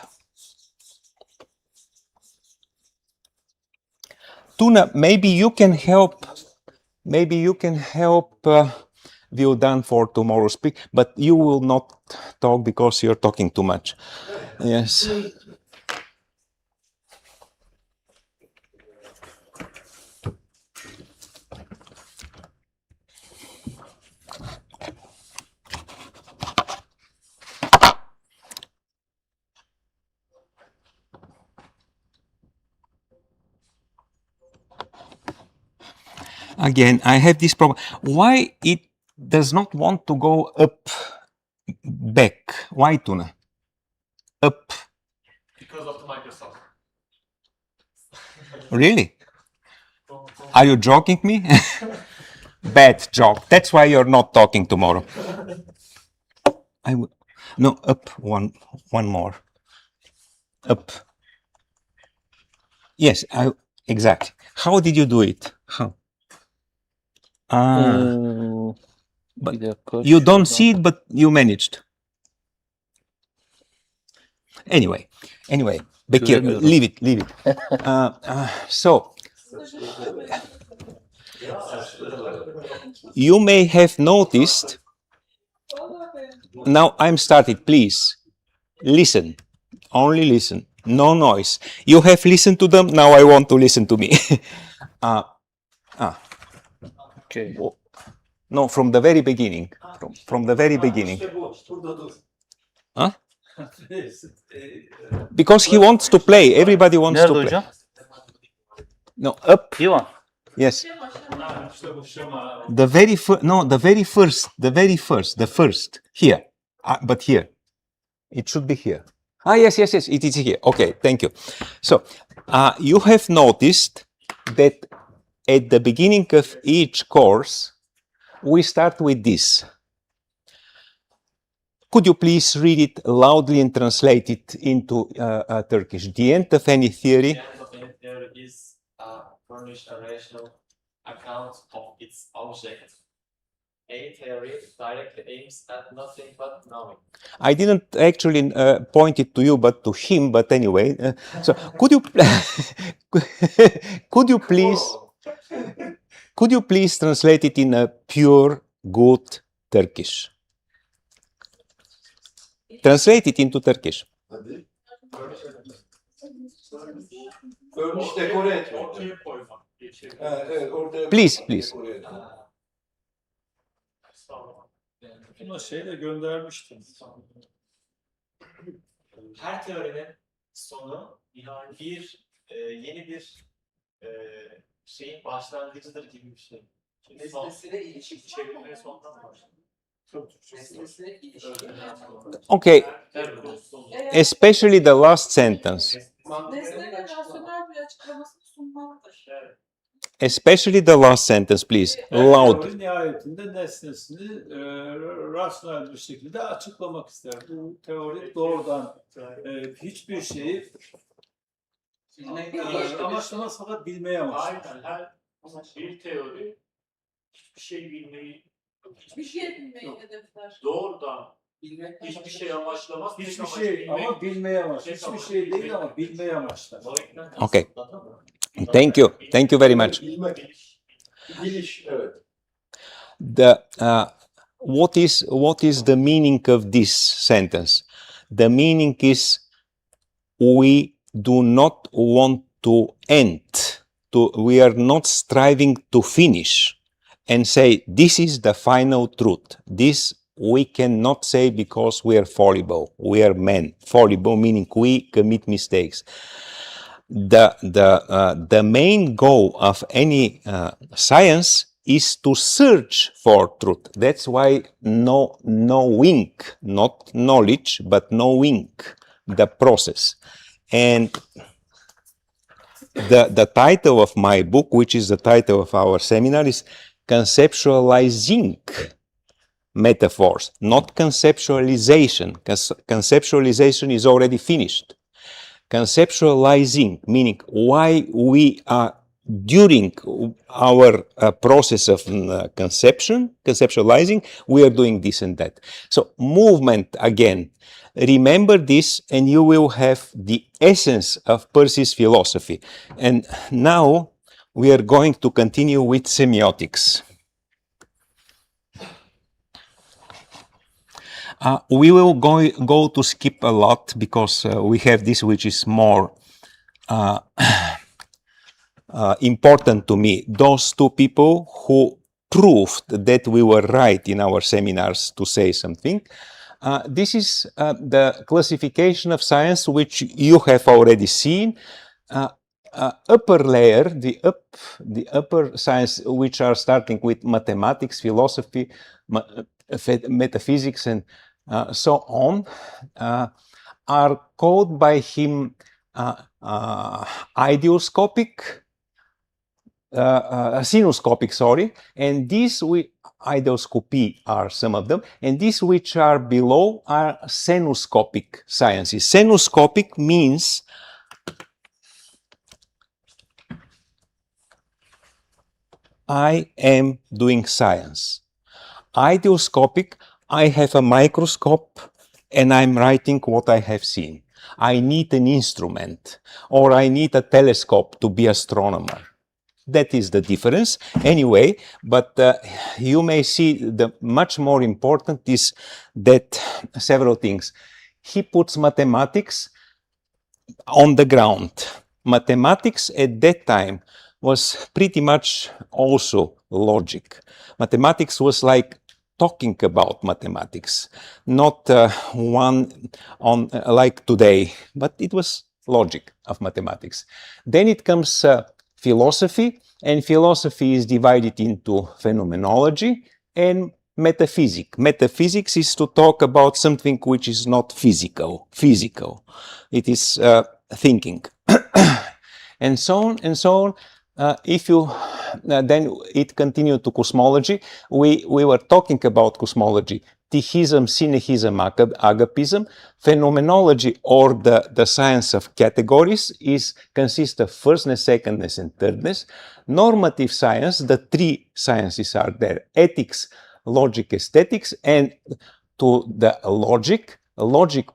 Tuna, maybe you can help. Maybe you can help Vildan for tomorrow's speak, but you will not talk because you're talking too much. Yes. Again, I have this problem. Why it does not want to go up, back? Why, Tuna? Up. Because of the Microsoft. Really? Are you joking me? Bad joke. That's why you're not talking tomorrow. No, up one more. Up. Yes, exactly. How did you do it? How? But you don't see it, but you managed. Anyway, Bekir, leave it. So, you may have noticed, now I'm started, please, listen, only listen, no noise. You have listened to them, now I want to listen to me. Okay. No, from the very beginning. From the very beginning. Huh? Because he wants to play. Everybody wants to play. No, up. Yes. The very first. Here. But here. It should be here. Yes, it is here. Okay, thank you. So, you have noticed that at the beginning of each course, we start with this. Could you please read it loudly and translate it into Turkish? The end of any theory. The end of any theory is furnish a rational account of its object. A theory directly aims at nothing but knowing. I didn't actually point it to you, but to him. But anyway, so could you could you please translate it in a pure, good Turkish? Translate it into Turkish. Hadi. Örmüş dekore etmek. Evet, orada Please. Buna şeyle göndermiştim. Her teorinin sonu yeni bir şeyin başlangıcıdır gibi bir şey. Nesnesine ilişkin. Çevirmeye sondan başlıyor. Nesnesine ilişkin. Okay, especially the last sentence. Nesnenin rasyonel bir açıklamasını sunmalıdır. especially the last sentence, please, loud. Teori nihayetinde nesnesini rasyonel bir şekilde açıklamak ister. Bu teori doğrudan hiçbir şeyi amaçlamaz fakat bilmeye amaçlar. Aynen her bir teori hiçbir şey bilmeyi, Hiçbir şey bilmeyi hedefler. doğrudan Bilmek hiçbir şey amaçlamaz. tek Hiçbir amacı şey bilmek. ama bilmeye amaçlar. Tek Hiçbir amacı şey değil bilmek. ama bilmeye amaçlar. Okay. Thank you. Thank you very much. Bilmek, biliş, evet. What is the meaning of this sentence? The meaning is we do not want to end. We are not striving to finish and say this is the final truth. This we cannot say because we are fallible. We are men. Fallible meaning we commit mistakes. The main goal of any science is to search for truth. That's why knowing, not knowledge, but knowing the process. And the title of my book, which is the title of our seminar, is Conceptualizing Metaphors, not conceptualization. Conceptualization is already finished. Conceptualizing, meaning why we are during our process of conceptualizing, we are doing this and that. So movement again. Remember this and you will have the essence of Peirce's philosophy. And now we are going to continue with semiotics. We will go to skip a lot because we have this which is more important to me. Those two people who proved that we were right in our seminars to say something. This is the classification of science which you have already seen. Upper layer, the upper science which are starting with mathematics, philosophy, metaphysics, and so on, are called by him ideoscopic, sinoscopic, sorry, and these ideoscopy are some of them, and these which are below are senoscopic sciences. Senoscopic means I am doing science. Ideoscopic, I have a microscope and I'm writing what I have seen. I need an instrument or I need a telescope to be astronomer. That is the difference anyway, but you may see the much more important is that several things. He puts mathematics on the ground. Mathematics at that time was pretty much also logic. Mathematics was like talking about mathematics, not one on like today, but it was logic of mathematics. Then it comes philosophy, and philosophy is divided into phenomenology and metaphysics. Metaphysics is to talk about something which is not physical. It is thinking. And so on and so on. If you then it continued to cosmology. We were talking about cosmology, theism, synehism, agapism. Phenomenology, or the science of categories, consists of firstness, secondness, and thirdness. Normative science, the three sciences are there: ethics, logic, aesthetics, and to the logic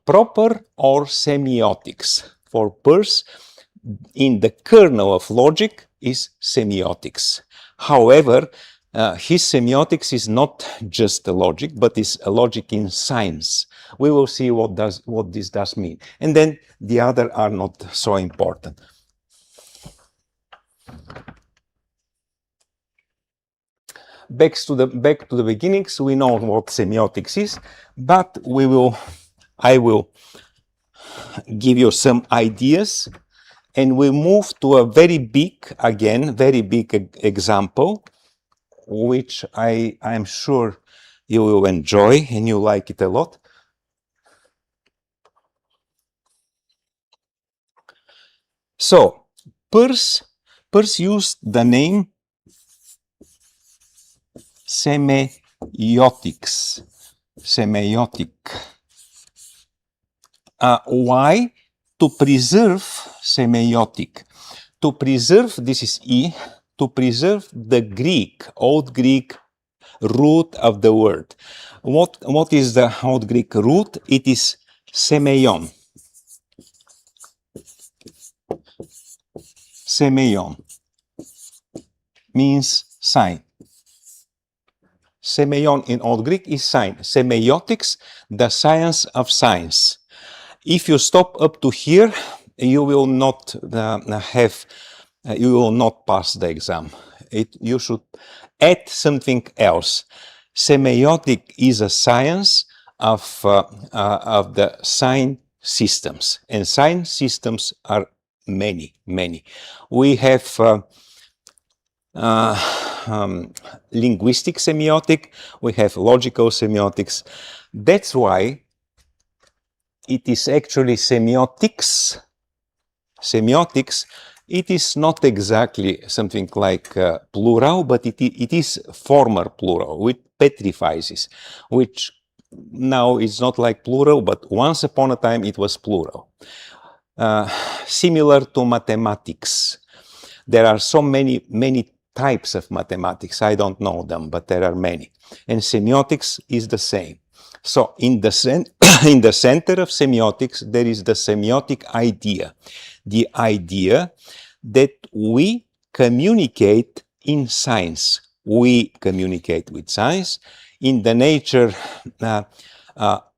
proper or semiotics. For Peirce, in the kernel of logic is semiotics. However, his semiotics is not just a logic, but is a logic in science. We will see what this does mean. And then the other are not so important. Back to the beginnings, we know what semiotics is, but I will give you some ideas, and we move to a very big example, which I am sure you will enjoy and you like it a lot. So Peirce used the name semiotics. Semiotic. Why? To preserve semiotic. To preserve, this is E, to preserve the Greek, Old Greek root of the word. What is the Old Greek root? It is semeion. Semeion means sign. Semeion in Old Greek is sign. Semiotics, the science of signs. If you stop up to here, you will not you will not pass the exam. You should add something else. Semiotic is a science of the sign systems, and sign systems are many. We have linguistic semiotic, we have logical semiotics. That's why it is actually semiotics. Semiotics, it is not exactly something like plural, but it is former plural, which petrifies, which now is not like plural, but once upon a time it was plural. Similar to mathematics. There are so many types of mathematics. I don't know them, but there are many. And semiotics is the same. So in the center of semiotics, there is the semiotic idea. The idea that we communicate in science. We communicate with science. In the nature,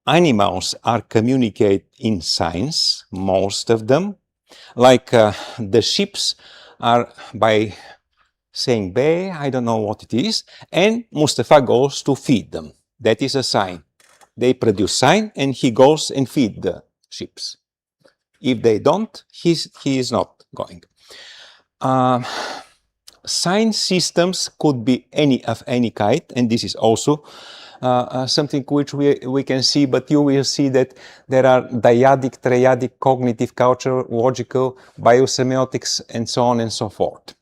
animals are communicate in science, most of them. Like the ships are by saying "bay," I don't know what it is, and Mustafa goes to feed them. That is a sign. They produce sign, and he goes and feed the ships. If they don't, he is not going. Sign systems could be of any kind, and this is also something which we can see, but you will see that there are dyadic, triadic, cognitive, cultural, logical, biosemiotics, and so on and so forth.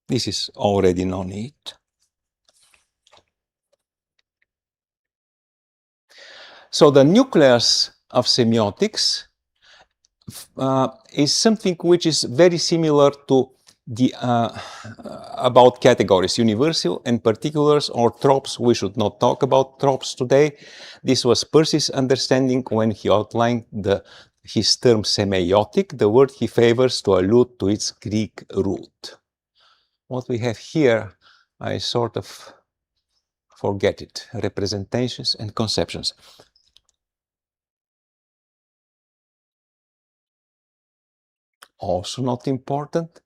This is already no need. So the nucleus of semiotics is something which is very similar to the about categories, universal and particulars or tropes. We should not talk about tropes today. This was Peirce's understanding when he outlined his term semiotic, the word he favors to allude to its Greek root. What we have here, I sort of forget it, representations and conceptions. Also not important.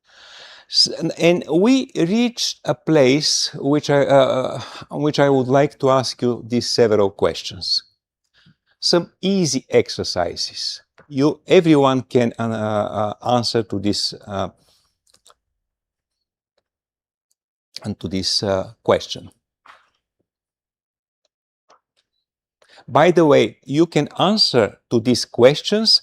And we reach a place which I would like to ask you these several questions. Some easy exercises. Everyone can answer to this question. By the way, you can answer to these questions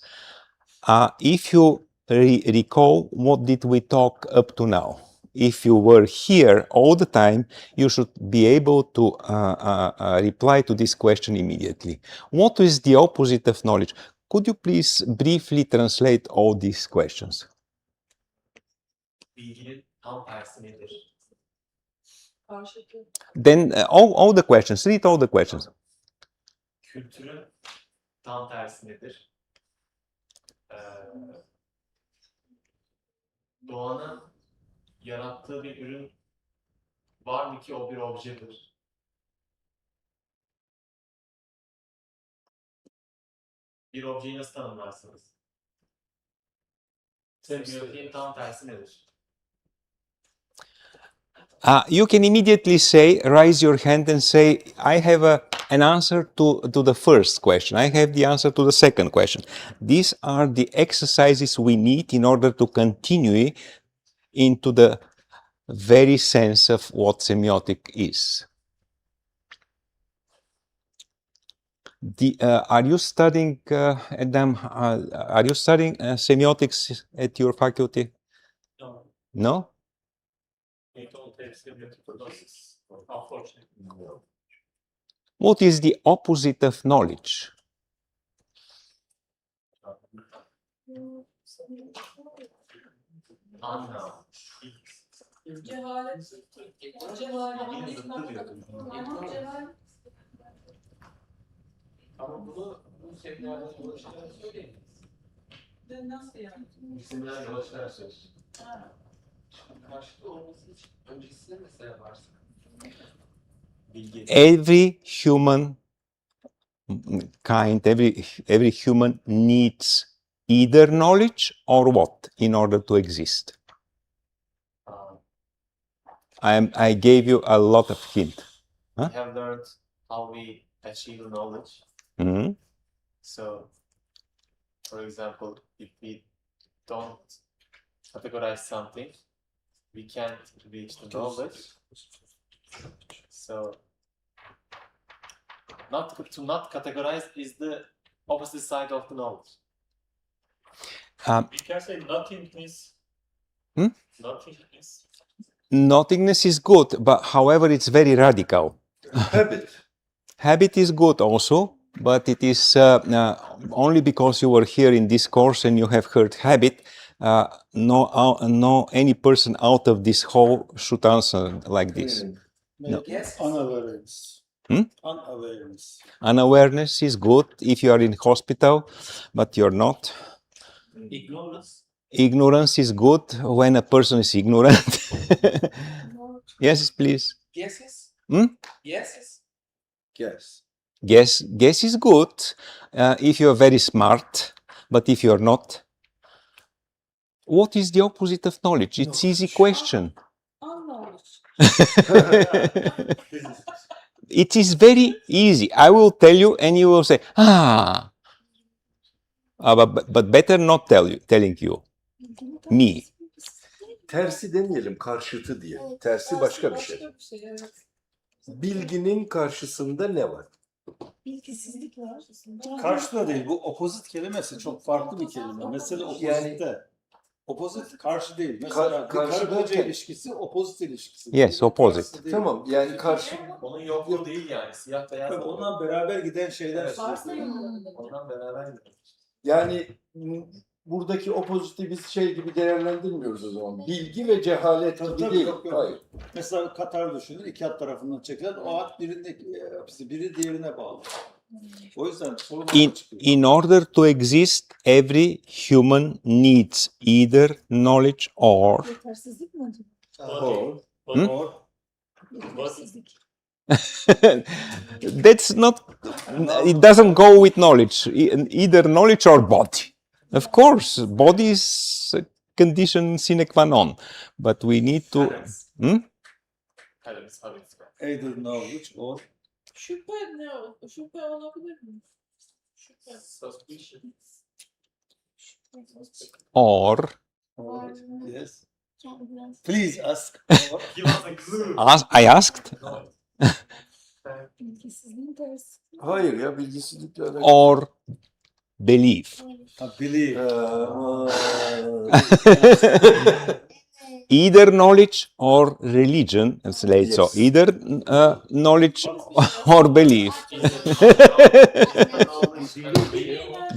if you recall what did we talk up to now. If you were here all the time, you should be able to reply to this question immediately. What is the opposite of knowledge? Could you please briefly translate all these questions? Bilginin tam tersi nedir? Karşıtı. Then all the questions, read all the questions. Kültürün tam tersi nedir? Doğanın yarattığı bir ürün var mı ki o bir objedir? Bir objeyi nasıl tanımlarsınız? Semiotiğin tam tersi nedir? You can immediately say, raise your hand and say, I have an answer to the first question. I have the answer to the second question. These are the exercises we need in order to continue into the very sense of what semiotic is. Are you studying Adam? Are you studying semiotics at your faculty? No, No. we don't have semiotic process, unfortunately. What is the opposite of knowledge? Unknown. Cehalet. Cehalet. Cehalet. Ama bu seminerde ulaşılan söyleyemeyiz. Nasıl yani? İsimler yavaşlar söz. Ha. Karşılıklı olması için öncesinde mesela varsa. Bilgi. Every human kind, every human needs either knowledge or what in order to exist. I gave you a lot of hint. We have learned how we achieve knowledge. Mhm. So, for example, if we don't categorize something, we can't reach the knowledge. So, to not categorize is the opposite side of the knowledge. We can say nothingness. Hmm? Nothingness. Nothingness is good, but however, it's very radical. Habit. Habit is good also, but it is only because you were here in this course and you have heard habit. No, any person out of this hall should answer like this. No. Yes. Unawareness. Hmm? Unawareness. Unawareness is good if you are in hospital, but you're not. Ignorance. Ignorance is good when a person is ignorant. Yes, please. Guesses? Hmm? Guesses? Yes. Guess is good if you're very smart, but if you're not, what is the opposite of knowledge? It's easy question. Unknowledge. It is very easy. I will tell you, and you will say, but better not telling you. Me. Tersi demeyelim, karşıtı diye. Tersi başka bir şey. Evet. Bilginin karşısında ne var? Bilgisizlik var. Karşı da değil. Bu opposite kelimesi çok farklı bir kelime. Mesela opposite'te. Opposite karşı değil. Mesela karşı karı koca derken- ilişkisi opposite ilişkisi. Yes, opposite. Karşısı değil. Tamam, yani karşı Onun yokluğu değil yani. Siyah beyaz. Tabii ondan beraber giden şeyler. Evet. Varsa yok olabilir. Ondan beraber gidiyor. yani buradaki opoziti biz şey gibi değerlendirmiyoruz o zaman. Bilgi ve cehalet Tabii, gibi tabii, değil. yok, yok. Hayır. Mesela Katar düşünün, iki hat tarafından çekilen o hat biri diğerine bağlı. O yüzden sorun orada çıkıyor. In order to exist, every human needs either knowledge or Yetersizlik mi acaba? O. Or, Yetersizlik. that's not, it doesn't go with knowledge, either knowledge or body. Of course, body is a condition sine qua non, but we need to. Habits. Habits. either knowledge or Şüphe ne o? Şüphe olabilir mi? Şüphe. Suspicion. Or yes. Biraz Please ask or Give us a clue. I asked, bilgisizliğin tersi. Hayır ya, bilgisizlikle alakalı. or believe. believe. Aman. Either knowledge or religion, let's say so. Yes. Either knowledge or belief.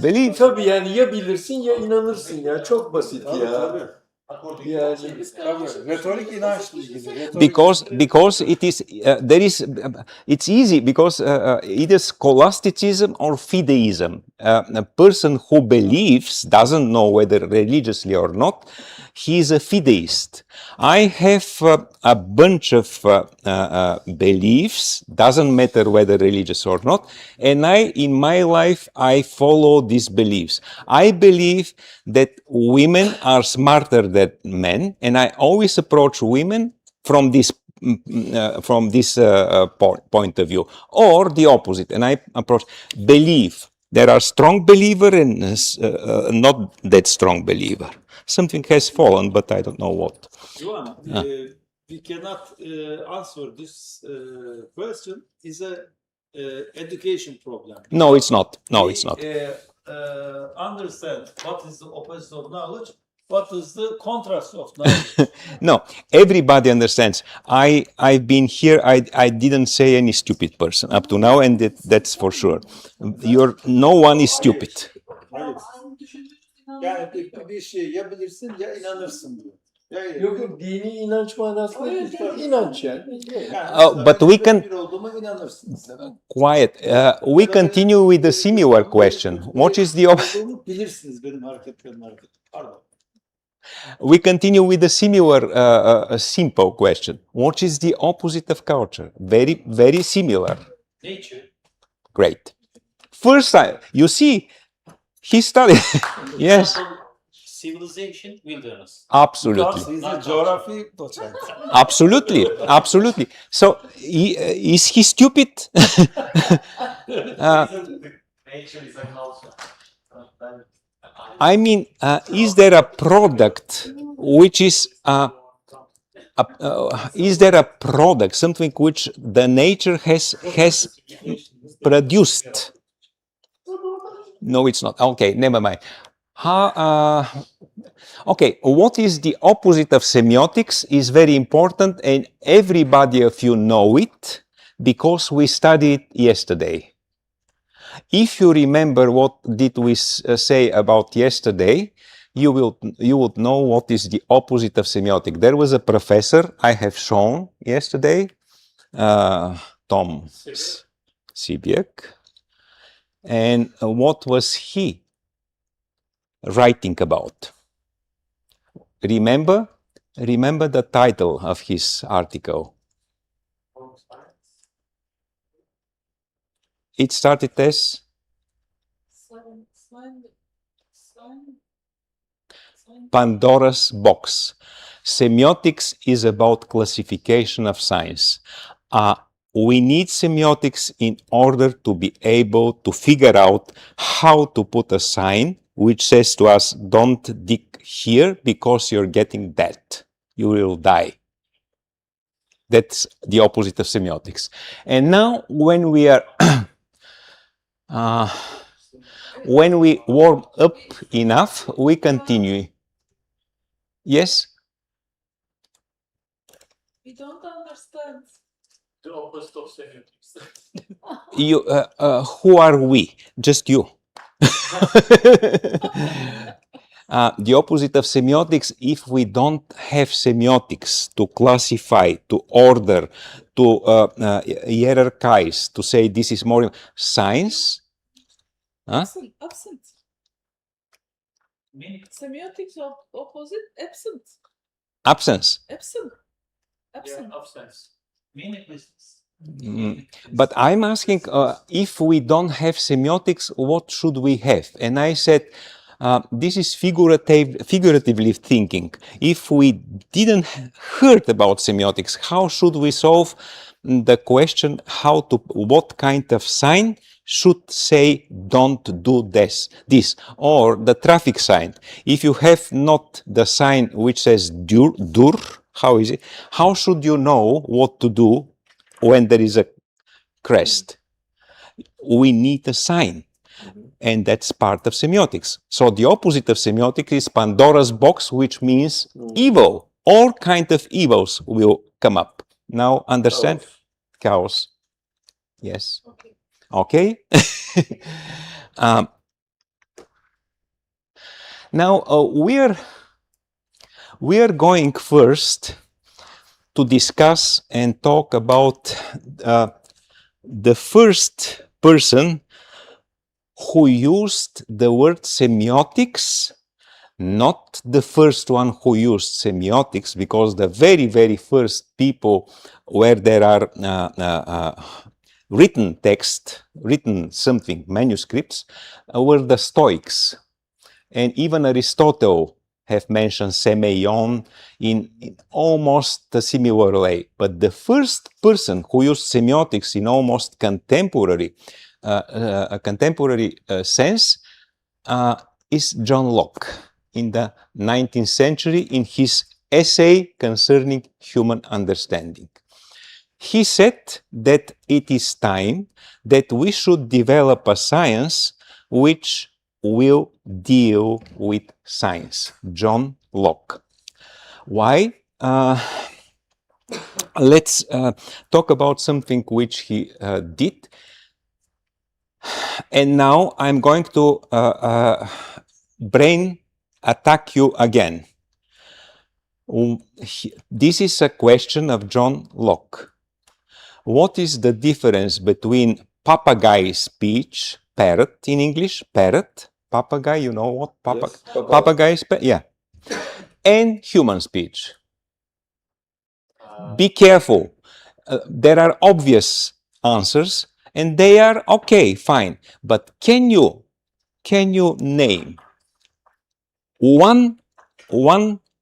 Belief. Tabii yani ya bilirsin ya inanırsın ya. Çok basit Tabii, ya. tabii. Yani Tabii. Retorik inançla ilgili. Retorik- Because it is there is it's easy because either scholasticism or fideism. A person who believes doesn't know whether religiously or not. He is a fideist. I have a bunch of beliefs, doesn't matter whether religious or not, and in my life, I follow these beliefs. I believe that women are smarter than men, and I always approach women from this point of view, or the opposite, and I approach belief. There are strong believer and not that strong believer. Something has fallen, but I don't know what. Johan, we cannot answer this question. Is a education problem. No, it's not. No, We, it's not. Understand what is the opposite of knowledge, what is the contrast of knowledge. No, everybody understands. I've been here. I didn't say any stupid person up to now, and that's for sure. No one is stupid. Hayır. Yani bir şey ya bilirsin ya inanırsın diyor. Yok yok, dini inanç manasında değil, inanç yani. But we can Bir olduğuma inanırsınız. quiet. We continue with the similar question. What is the Olduğumu bilirsiniz benim hareketlerim Pardon. we continue with the similar simple question. What is the opposite of culture? Very, very similar. Nature. Great. First time, you see, he studied. Yes, Civilization, wilderness. absolutely. He's a coğrafi doçent. Absolutely, absolutely. So, is he stupid? Nature is a culture. I mean, is there a product which is there a product, something which the nature has produced? No, it's not. Okay, never mind. Okay, what is the opposite of semiotics is very important, and everybody of you know it because we studied it yesterday. If you remember what did we say about yesterday, you would know what is the opposite of semiotic. There was a professor I have shown yesterday, Tom Sibiek, and what was he writing about? Remember the title of his article. It started as Pandora's box. Semiotics is about classification of science. We need semiotics in order to be able to figure out how to put a sign which says to us, don't dig here because you're getting dead. You will die. That's the opposite of semiotics. And now when we are when we warm up enough, we continue. Yes? We don't understand. The opposite of semiotics. You, who are we? Just you. The opposite of semiotics, if we don't have semiotics to classify, to order, to hierarchize, to say this is more science. Absent. Meaning, Semiotics of opposite absent. Absence. Absent. yeah, Absent. absence. Meaninglessness. But I'm asking, if we don't have semiotics, what should we have? And I said, this is figuratively thinking. If we didn't heard about semiotics, how should we solve the question what kind of sign should say don't do this, or the traffic sign? If you have not the sign which says dur, how is it? How should you know what to do when there is a crest? We need a sign. And that's part of semiotics. So the opposite of semiotics is Pandora's box, which means evil. All kind of evils will come up. Now understand? Chaos. Yes. Okay. Now we are going first to discuss and talk about the first person who used the word semiotics, not the first one who used semiotics, because the very, very first people where there are written text, written something, manuscripts, were the Stoics. And even Aristotle have mentioned semeion in almost a similar way. But the first person who used semiotics in almost contemporary sense is John Locke in the 19th century in his essay concerning human understanding. he said that it is time that we should develop a science which will deal with science. John Locke. Why? Let's talk about something which he did. And now I'm going to brain attack you again. This is a question of John Locke. What is the difference between papagei speech, parrot in English, parrot, papagei, you know what? Yes, Papagei, yeah, and human speech? Be careful. There are obvious answers, and they are okay, fine. But can you name one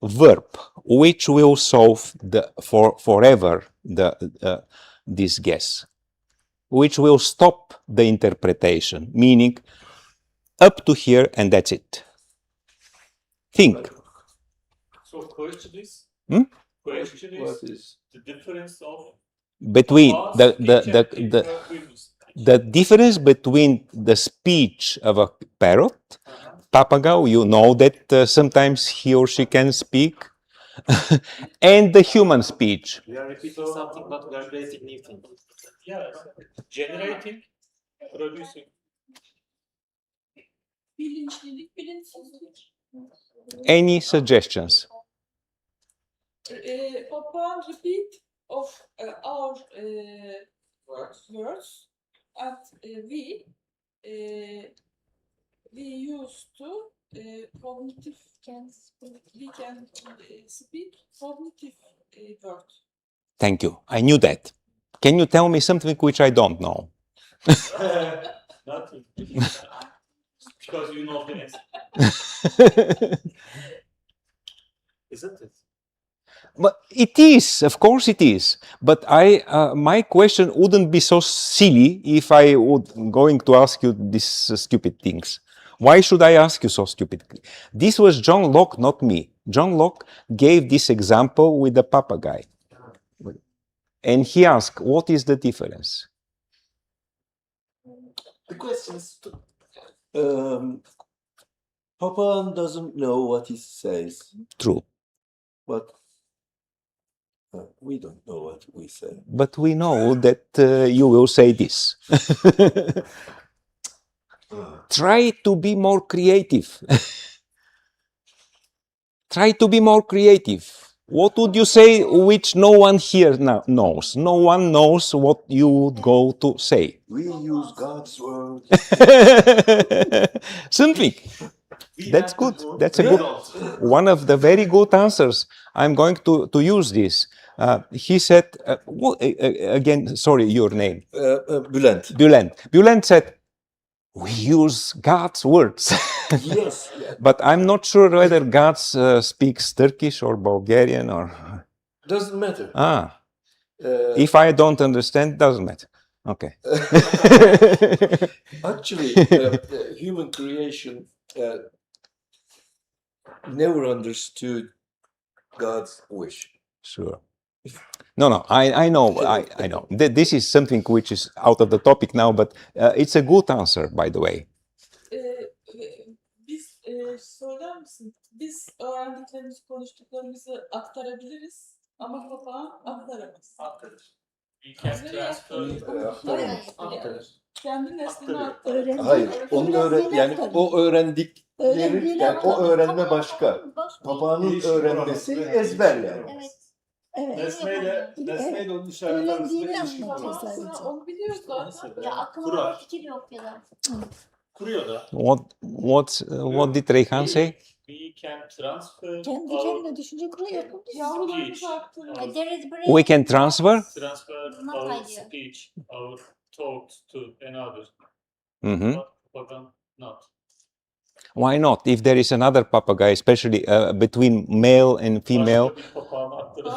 verb which will solve forever this guess, which will stop the interpretation, meaning up to here and that's it? Think. So question is, Hmm? question What is is the difference of Between past the speech and previous speech. the difference between the speech of a parrot, papagao, you know that sometimes he or she can speak, and the human speech. We are repeating something, but we are creating new things. Yes, generating, producing. Bilinçlilik, bilinçsizlik. Any suggestions? Upon repeat of our words and we used to cognitive we can speak cognitive word. Thank you. I knew that. Can you tell me something which I don't know? Nothing. Because you know the answer. Isn't it? But it is, of course it is. But my question wouldn't be so silly if I would going to ask you these stupid things. Why should I ask you so stupidly? This was John Locke, not me. John Locke gave this example with the papagei. And he asked, what is the difference? The question is, Papaan doesn't know what he says, True. but we don't know what we say. But we know that you will say this. Try to be more creative. Try to be more creative. What would you say which no one here now knows? No one knows what you would go to say. We use God's word. Something. That's good. That's a good one of the very good answers. I'm going to use this. He said, again, sorry, your name. Bülent. Bülent said, we use God's words. Yes. But I'm not sure whether God speaks Turkish or Bulgarian or... Doesn't matter. If I don't understand, doesn't matter. Okay. Actually, human creation never understood God's wish. Sure. No, I know. This is something which is out of the topic now, but it's a good answer, by the way. Biz söyler misin? Biz öğrendiklerimizi, konuştuklarımızı aktarabiliriz ama papağan aktaramaz. Aktarır. We can transfer. Kendi neslini aktarır. Hayır, onun yani o öğrendikleri, yani o öğrenme başka. Papağanın öğrenmesi ezber yani. Evet. Nesneyle onun işareti arasında ilişki Aslında onu biliyoruz zaten. Ya aklıma bir fikir yok ya da. kuruyor da. What did Reyhan say? We can transfer Kendi kendine düşünce kuruyor. Yavrularımızı aktarıyoruz. There is brain. We can transfer? Not our ideal. speech, our thoughts to another. Mm-hmm. But not. Why not? If there is another papagei, especially between male and female. Başka bir papağanı aktarır.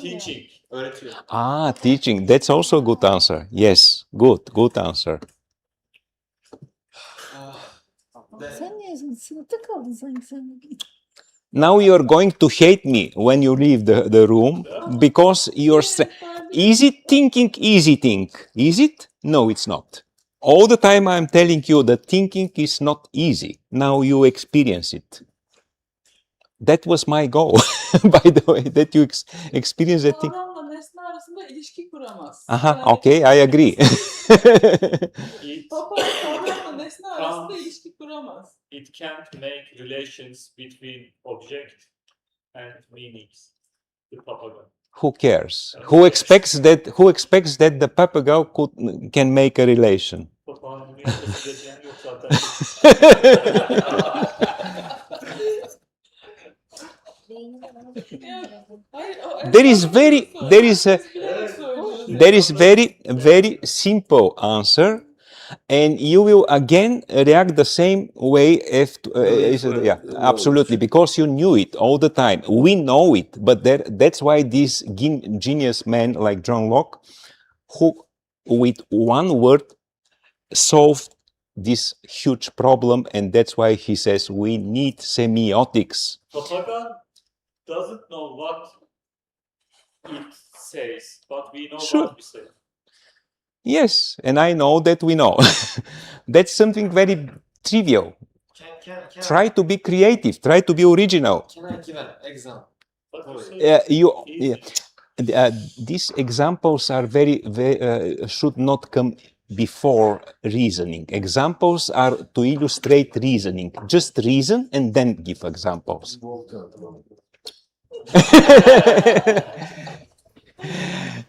Teaching. Öğretiyor. Teaching. That's also a good answer. Yes, good answer. Sen niye sınıfta kaldın sanki sen? Now you're going to hate me when you leave the room because you're. Easy thinking, easy think. Is it? No, it's not. All the time I'm telling you that thinking is not easy. Now you experience it. That was my goal, by the way, that you experience that thing. Kavramla nesne arasında ilişki kuramaz. Aha, okay, I agree. Papağan kavramla nesne arasında ilişki kuramaz. It can't make relations between object and meanings. The papagay. Who cares? Who expects that? Who expects that the papagay can make a relation? Papağanın bir yapısı dediğin yok zaten. There is very simple answer, and you will again react the same way if yeah, absolutely, because you knew it all the time. We know it, but that's why this genius man like John Locke, who with one word solved this huge problem, and that's why he says we need semiotics. Papagay doesn't know what it says, but we know Sure. what we say. Yes, and I know that we know. That's something very trivial. Can Try to be creative, try to be original. Can I give an example? But you say These examples are very should not come before reasoning. Examples are to illustrate reasoning. Just reason and then give examples.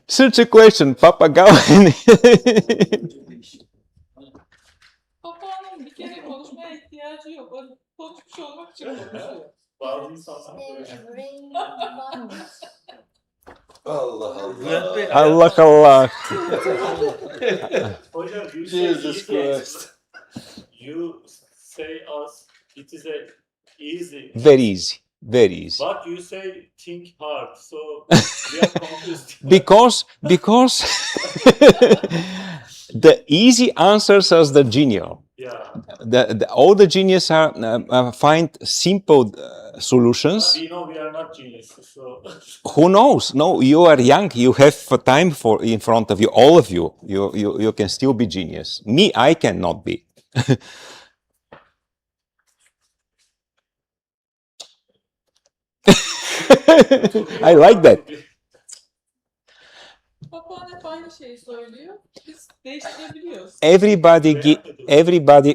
Such a question, papagay. Papağanın bir kere konuşmaya ihtiyacı yok. O konuşmuş olmak için konuşuyor. bazı insanlar böyle. Allah Allah. Allah Allah. Hocam, you Jesus say easy. Christ. You say us it is a easy. Very easy, very easy. But you say think hard, so we are confused. Because the easy answers as the genial. Yeah. All the genius are find simple solutions. We know we are not geniuses, so Who knows? No, you are young. You have time for in front of you. All of you. You can still be genius. Me, I cannot be. I like that. Papağan hep aynı şeyi söylüyor. Biz değiştirebiliyoruz. Everybody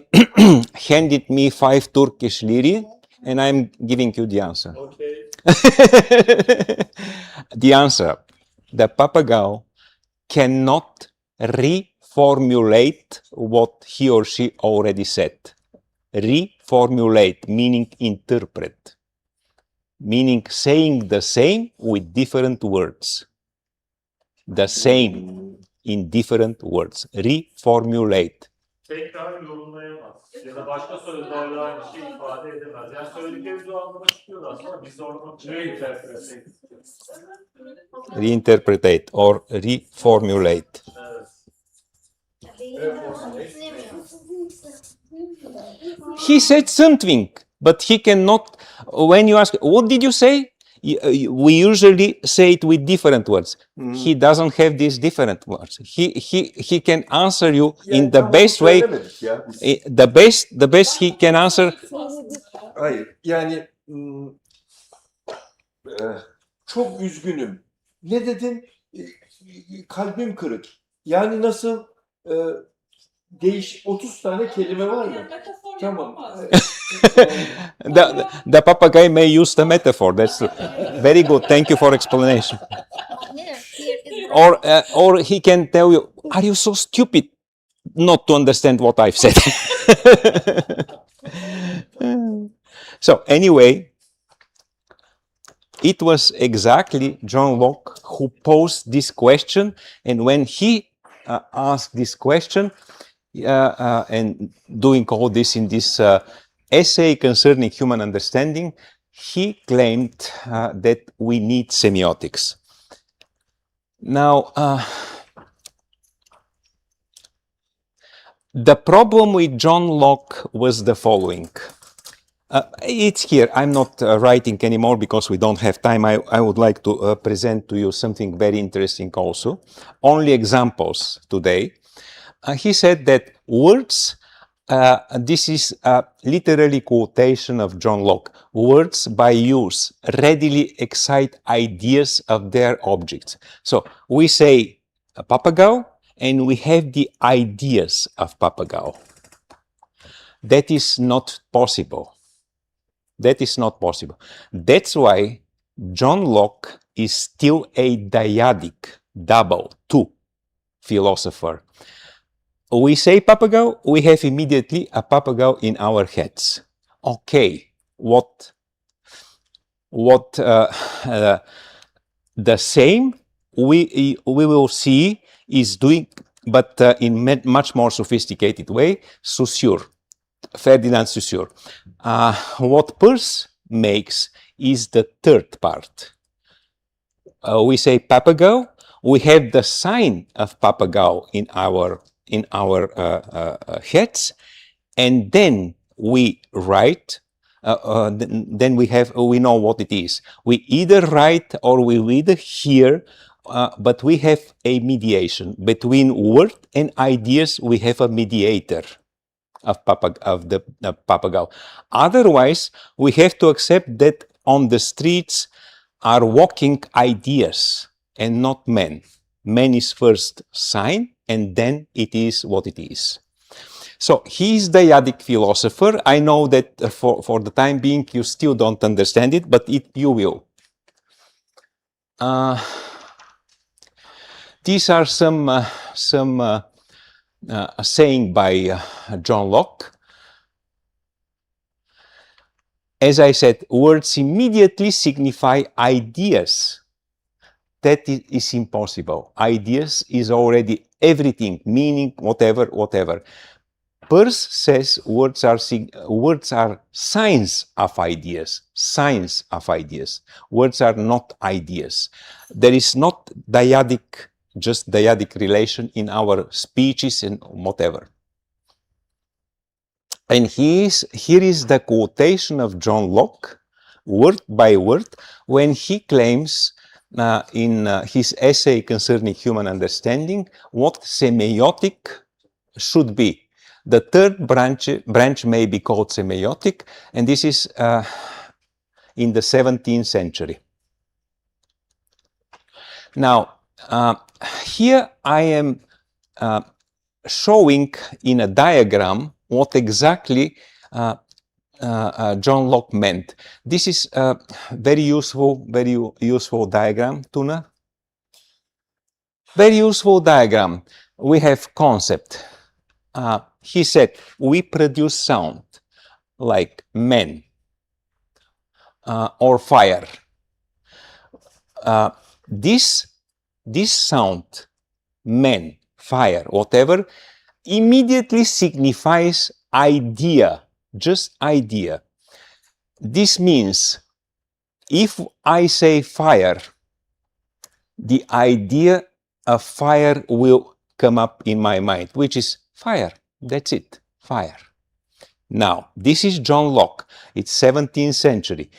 handed me 5 Turkish liri, and I'm giving you the answer. okay. The answer: the papagay cannot reformulate what he or she already said. Reformulate meaning interpret, meaning saying the same with different words. The same in different words. Reformulate. Tekrar yorumlayamaz. Ya da başka sözlerle aynı şeyi ifade edemez. Yani söylediklerimiz o anlama çıkıyor aslında. Biz de onu Reinterpretate or reformulate. He said something, but he cannot. When you ask, what did you say? We usually say it with different words. He doesn't have these different words. He can answer you in the best way. The best he can answer. Hayır, yani çok üzgünüm. Ne dedin? Kalbim kırık. Yani nasıl 30 tane kelime var mı? Metafor Tamam. yapamaz. The papagay may use the metaphor. That's very good. Thank you for explanation. Or he can tell you, "Are you so stupid not to understand what I've said?" So anyway, it was exactly John Locke who posed this question, and when he asked this question, and doing all this in this essay concerning human understanding, he claimed that we need semiotics. Now, the problem with John Locke was the following. It's here. I'm not writing anymore because we don't have time. I would like to present to you something very interesting also. Only examples today. He said that words, this is a literally quotation of John Locke, words by use readily excite ideas of their objects. So we say a papagao and we have the ideas of papagao. That is not possible. That is not possible. That's why John Locke is still a dyadic, double, two philosopher. We say papagao, we have immediately a papagao in our heads. Okay, what the same we will see is doing, but in much more sophisticated way, Saussure. Ferdinand Saussure. What Peirce makes is the third part. We say papagao. We have the sign of papagao in our heads, and then we write. Then we know what it is. We either write or we either hear, but we have a mediation between word and ideas. We have a mediator of the papagao. Otherwise, we have to accept that on the streets are walking ideas and not men. Man is first sign, and then it is what it is. So he is the dyadic philosopher. I know that for the time being you still don't understand it, but you will. These are some saying by John Locke. As I said, words immediately signify ideas. That is impossible. Ideas is already everything, meaning, whatever. Peirce says words are signs of ideas. Signs of ideas. Words are not ideas. There is not dyadic, just dyadic relation in our speeches and whatever. And here is the quotation of John Locke, word by word, when he claims in his essay concerning human understanding what semiotic should be. The third branch may be called semiotic, and this is in the 17th century. Now, here I am showing in a diagram what exactly John Locke meant. This is a very useful diagram, Tuna. Very useful diagram. We have concept. He said, we produce sound like men or fire. This sound, men, fire, whatever, immediately signifies idea, just idea. This means if I say fire, the idea of fire will come up in my mind, which is fire. That's it, fire. Now, this is John Locke. It's 17th century.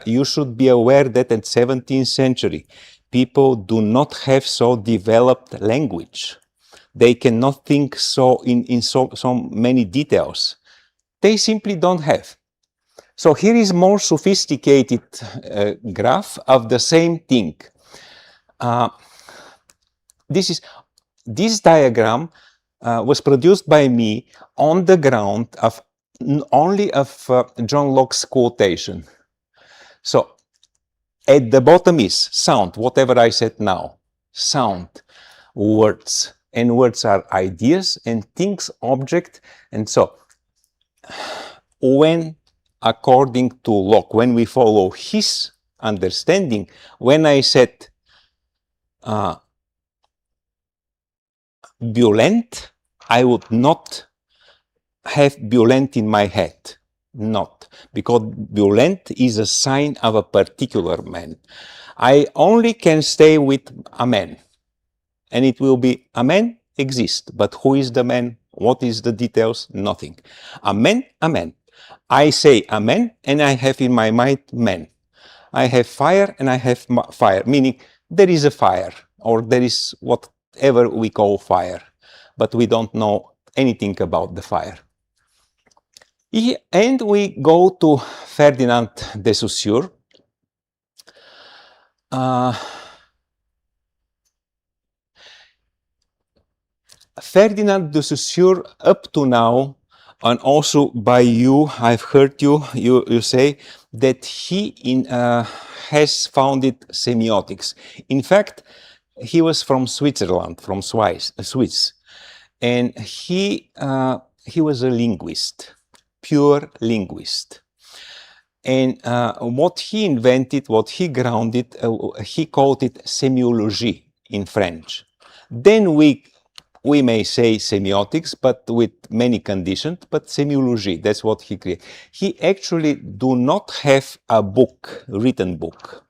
You should be aware that in 17th century, people do not have so developed language. They cannot think so in so many details. They simply don't have. So here is more sophisticated graph of the same thing. This diagram was produced by me on the ground of only of John Locke's quotation. So at the bottom is sound, whatever I said now, sound, words, and words are ideas and things, object, and so when, according to Locke, when we follow his understanding, when I said violent, I would not have violent in my head. Not. Because violent is a sign of a particular man. I only can stay with a man. And it will be, a man exists. But who is the man? What is the details? Nothing. A man, a man. I say amen, and I have in my mind man. I have fire, and I have fire, meaning there is a fire, or there is whatever we call fire, but we don't know anything about the fire. And we go to Ferdinand de Saussure. Ferdinand de Saussure, up to now, and also by you, I've heard you say that he has founded semiotics. In fact, he was from Switzerland, from Swiss, and he was a linguist, pure linguist. And what he invented, what he grounded, he called it semiology in French. Then we may say semiotics, but with many conditions, but semiology, that's what he created. He actually do not have a book, written book.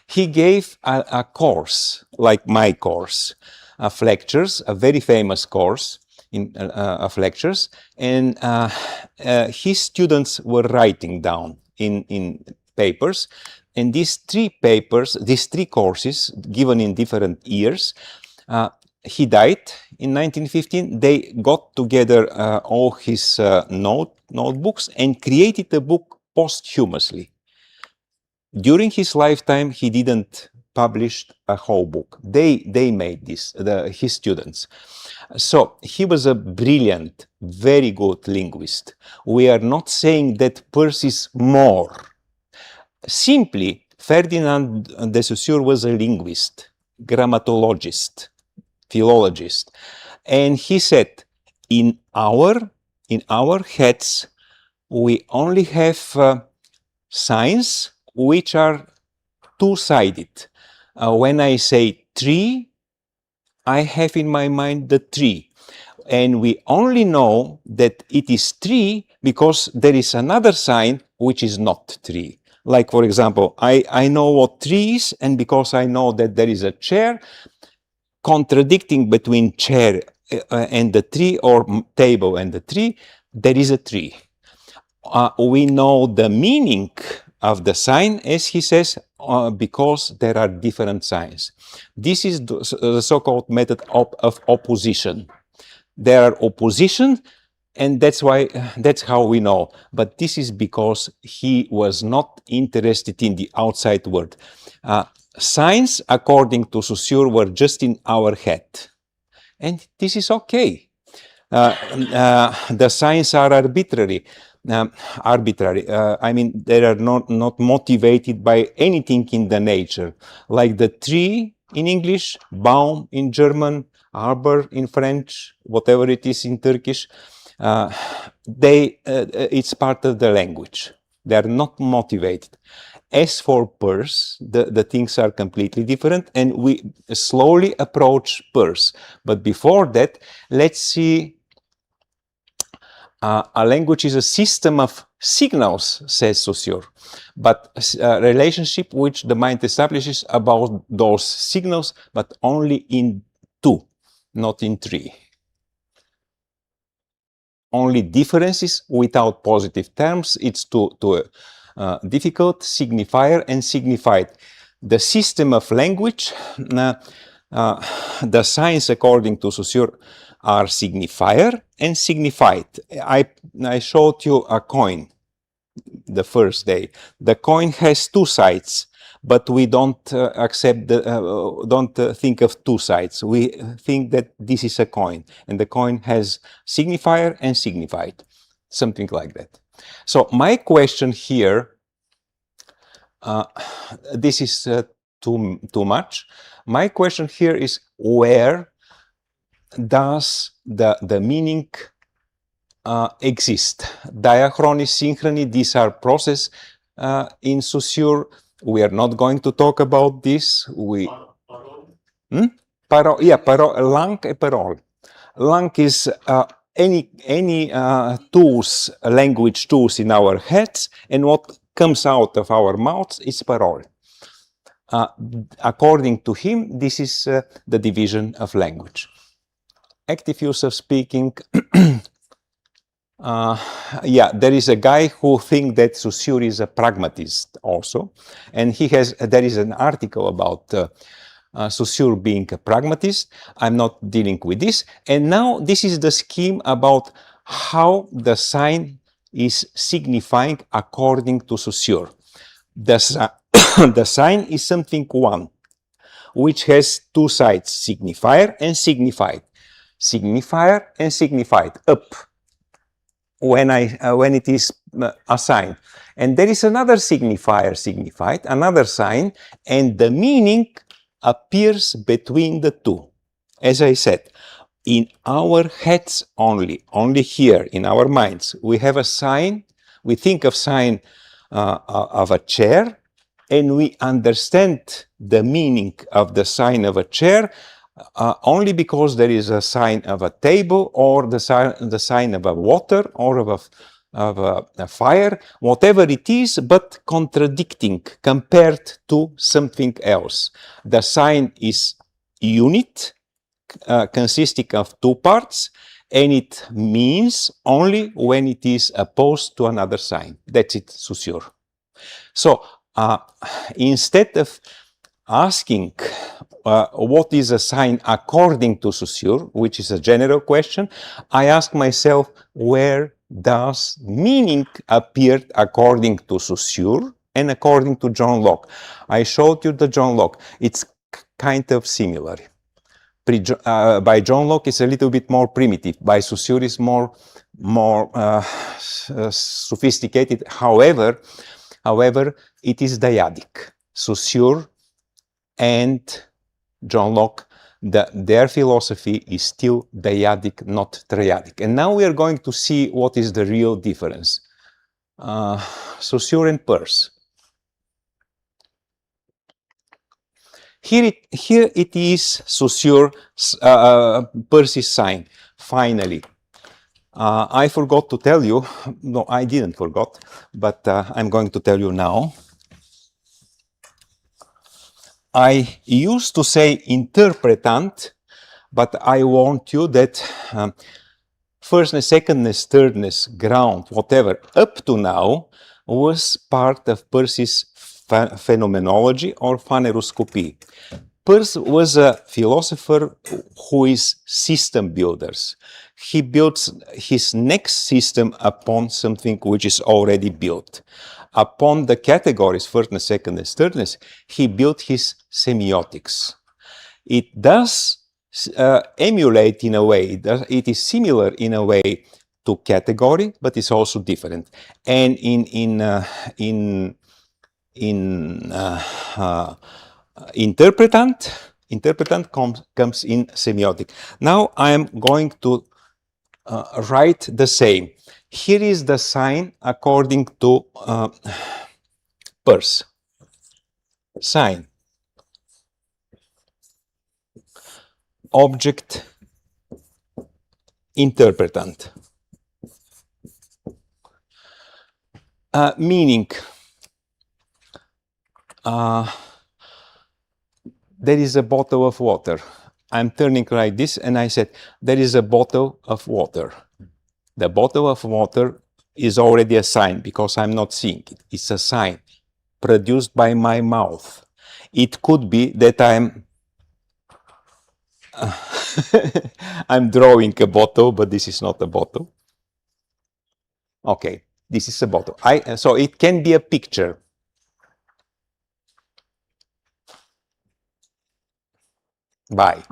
He gave a course, like my course, of lectures, a very famous course of lectures, and his students were writing down in papers, and these three courses, given in different years, he died in 1915. They got together all his notebooks and created a book posthumously. During his lifetime, he didn't publish a whole book. They made this, his students. So he was a brilliant, very good linguist. We are not saying that Peirce is more. Simply, Ferdinand de Saussure was a linguist, grammatologist, philologist, and he said, in our heads, we only have signs which are two-sided. When I say tree, I have in my mind the tree. And we only know that it is tree because there is another sign which is not tree. Like, for example, I know what tree is, and because I know that there is a chair, contradicting between chair and the tree, or table and the tree, there is a tree. We know the meaning of the sign, as he says, because there are different signs. This is the so-called method of opposition. There are opposition, and that's how we know. But this is because he was not interested in the outside world. Signs, according to Saussure, were just in our head, and this is okay. The signs are arbitrary. I mean, they are not motivated by anything in the nature, like the tree in English, Baum in German, Arbor in French, whatever it is in Turkish. It's part of the language. They are not motivated. As for Peirce, the things are completely different, and we slowly approach Peirce. But before that, let's see. A language is a system of signals, says Saussure, but a relationship which the mind establishes about those signals, but only in two, not in three. Only differences without positive terms. It's too difficult. Signifier and signified. The system of language, the signs according to Saussure are signifier and signified. I showed you a coin the first day. The coin has two sides, but we don't don't think of two sides. We think that this is a coin, and the coin has signifier and signified, something like that. So my question here, this is too much. My question here is, where does the meaning exist? Diachrony, synchrony, these are processes in Saussure. We are not going to talk about this. Langue et parole. Langue is any tools, language tools in our heads, and what comes out of our mouths is parole. According to him, this is the division of language. Active use of speaking, Yeah, there is a guy who thinks that Saussure is a pragmatist also, and there is an article about Saussure being a pragmatist. I'm not dealing with this. And now this is the scheme about how the sign is signifying according to Saussure. The sign is something one, which has two sides, signifier and signified. Signifier and signified, up, when it is assigned. And there is another signifier, signified, another sign, and the meaning appears between the two. As I said, in our heads only here in our minds, we have a sign, we think of sign of a chair, and we understand the meaning of the sign of a chair only because there is a sign of a table or the sign of a water or of a fire, whatever it is, but contradicting compared to something else. The sign is unit, consisting of two parts, and it means only when it is opposed to another sign. That's it, Saussure. So instead of asking what is a sign according to Saussure, which is a general question, I ask myself, where does meaning appear according to Saussure and according to John Locke? I showed you the John Locke. It's kind of similar. By John Locke, it's a little bit more primitive. By Saussure, it's more sophisticated. However, it is dyadic. Saussure and John Locke, their philosophy is still dyadic, not triadic. And now we are going to see what is the real difference. Saussure and Peirce. Here it is Saussure, Peirce's sign, finally. I forgot to tell you, no, I didn't forget, but I'm going to tell you now. I used to say interpretant, but I warned you that firstness, secondness, thirdness, ground, whatever, up to now was part of Peirce's phenomenology or phaneroscopy. Peirce was a philosopher who is system builders. He builds his next system upon something which is already built. Upon the categories, firstness, secondness, thirdness, he built his semiotics. It does emulate in a way, it is similar in a way to category, but it's also different. And interpretant comes in semiotic. Now I am going to write the same. Here is the sign according to Peirce. Sign. Object. Interpretant. Meaning. There is a bottle of water. I'm turning like this and I said, there is a bottle of water. The bottle of water is already a sign because I'm not seeing it. It's a sign produced by my mouth. It could be that I'm drawing a bottle, but this is not a bottle. Okay, this is a bottle. So it can be a picture. Bye.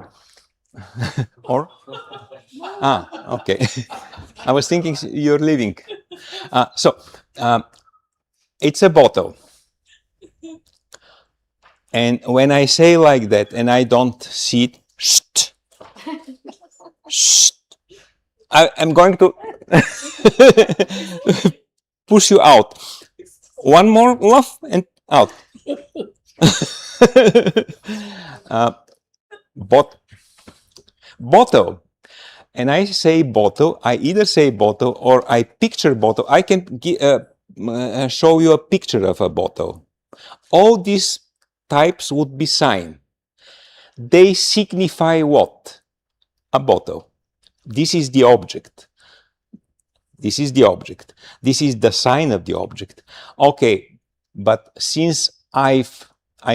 Or? Okay. I was thinking you're leaving. It's a bottle. And when I say like that and I don't see it, I'm going to push you out. One more laugh and out. Bottle. And I say bottle, I either say bottle or I picture bottle. I can show you a picture of a bottle. All these types would be sign. They signify what? A bottle. This is the object. This is the object. This is the sign of the object. Okay, but since I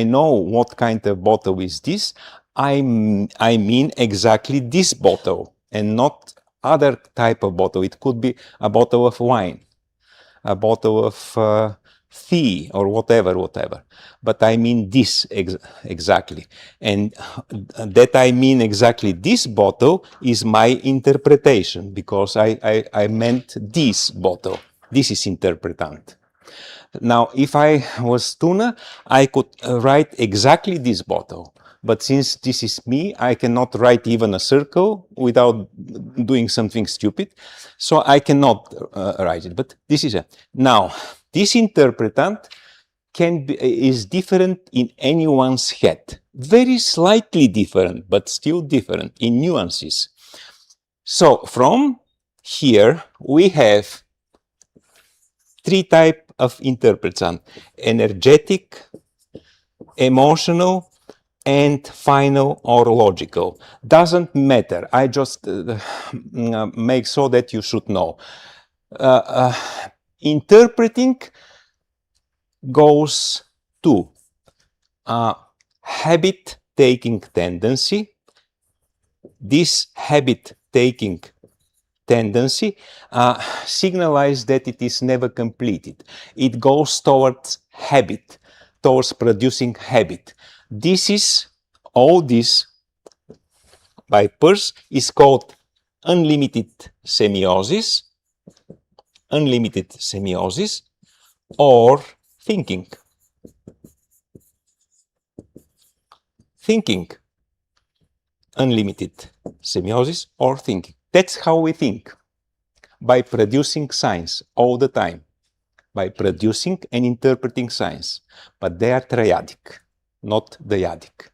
know what kind of bottle is this, I mean exactly this bottle and not other type of bottle. It could be a bottle of wine, a bottle of tea or whatever. But I mean this exactly. And that I mean exactly this bottle is my interpretation, because I meant this bottle. This is interpretant. Now, if I was Tuna, I could write exactly this bottle. But since this is me, I cannot write even a circle without doing something stupid. So I cannot write it. But this is it. Now, this interpretant is different in anyone's head. Very slightly different, but still different in nuances. So from here, we have three types of interpretant: energetic, emotional, and final or logical. Doesn't matter. I just make so that you should know. Interpreting goes to habit-taking tendency. This habit-taking tendency signalizes that it is never completed. It goes towards habit, towards producing habit. All this by Peirce is called unlimited semiosis or thinking. Unlimited semiosis or thinking. That's how we think, by producing signs all the time, by producing and interpreting signs. But they are triadic, not dyadic.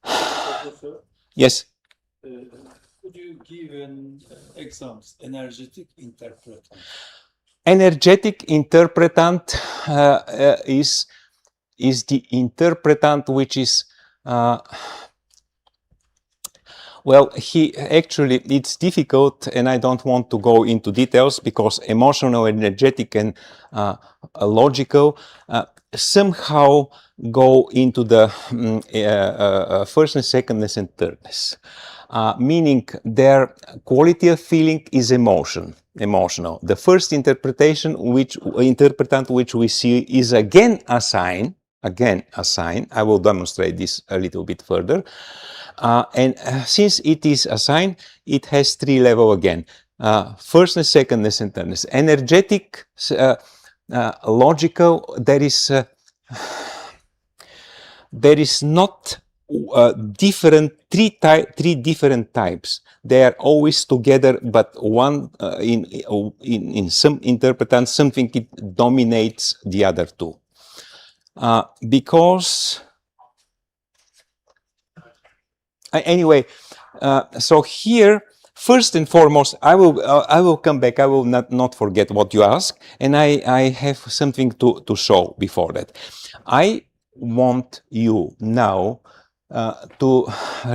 Professor, Yes? could you give an examples? Energetic interpretant. Energetic interpretant is the interpretant which is well, it's difficult, and I don't want to go into details, because emotional, energetic, and logical somehow go into the firstness, secondness, and thirdness. Meaning their quality of feeling is emotional. The first interpretant which we see is again a sign. I will demonstrate this a little bit further. Since it is a sign, it has three levels again. Firstness, secondness, and thirdness. Energetic, logical, there is not three different types. They are always together, but one in some interpretant, something it dominates the other two. Because anyway, so here, first and foremost, I will come back. I will not forget what you asked, and I have something to show before that. I want you now to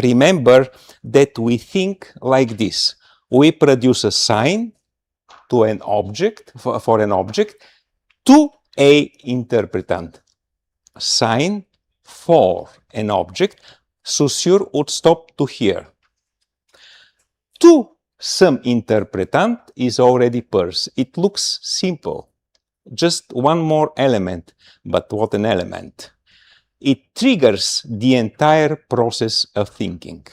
remember that we think like this. We produce a sign to an object, for an object, to a interpretant. Sign for an object. Saussure would stop to here. To some interpretant is already Peirce. It looks simple. Just one more element, but what an element. It triggers the entire process of thinking.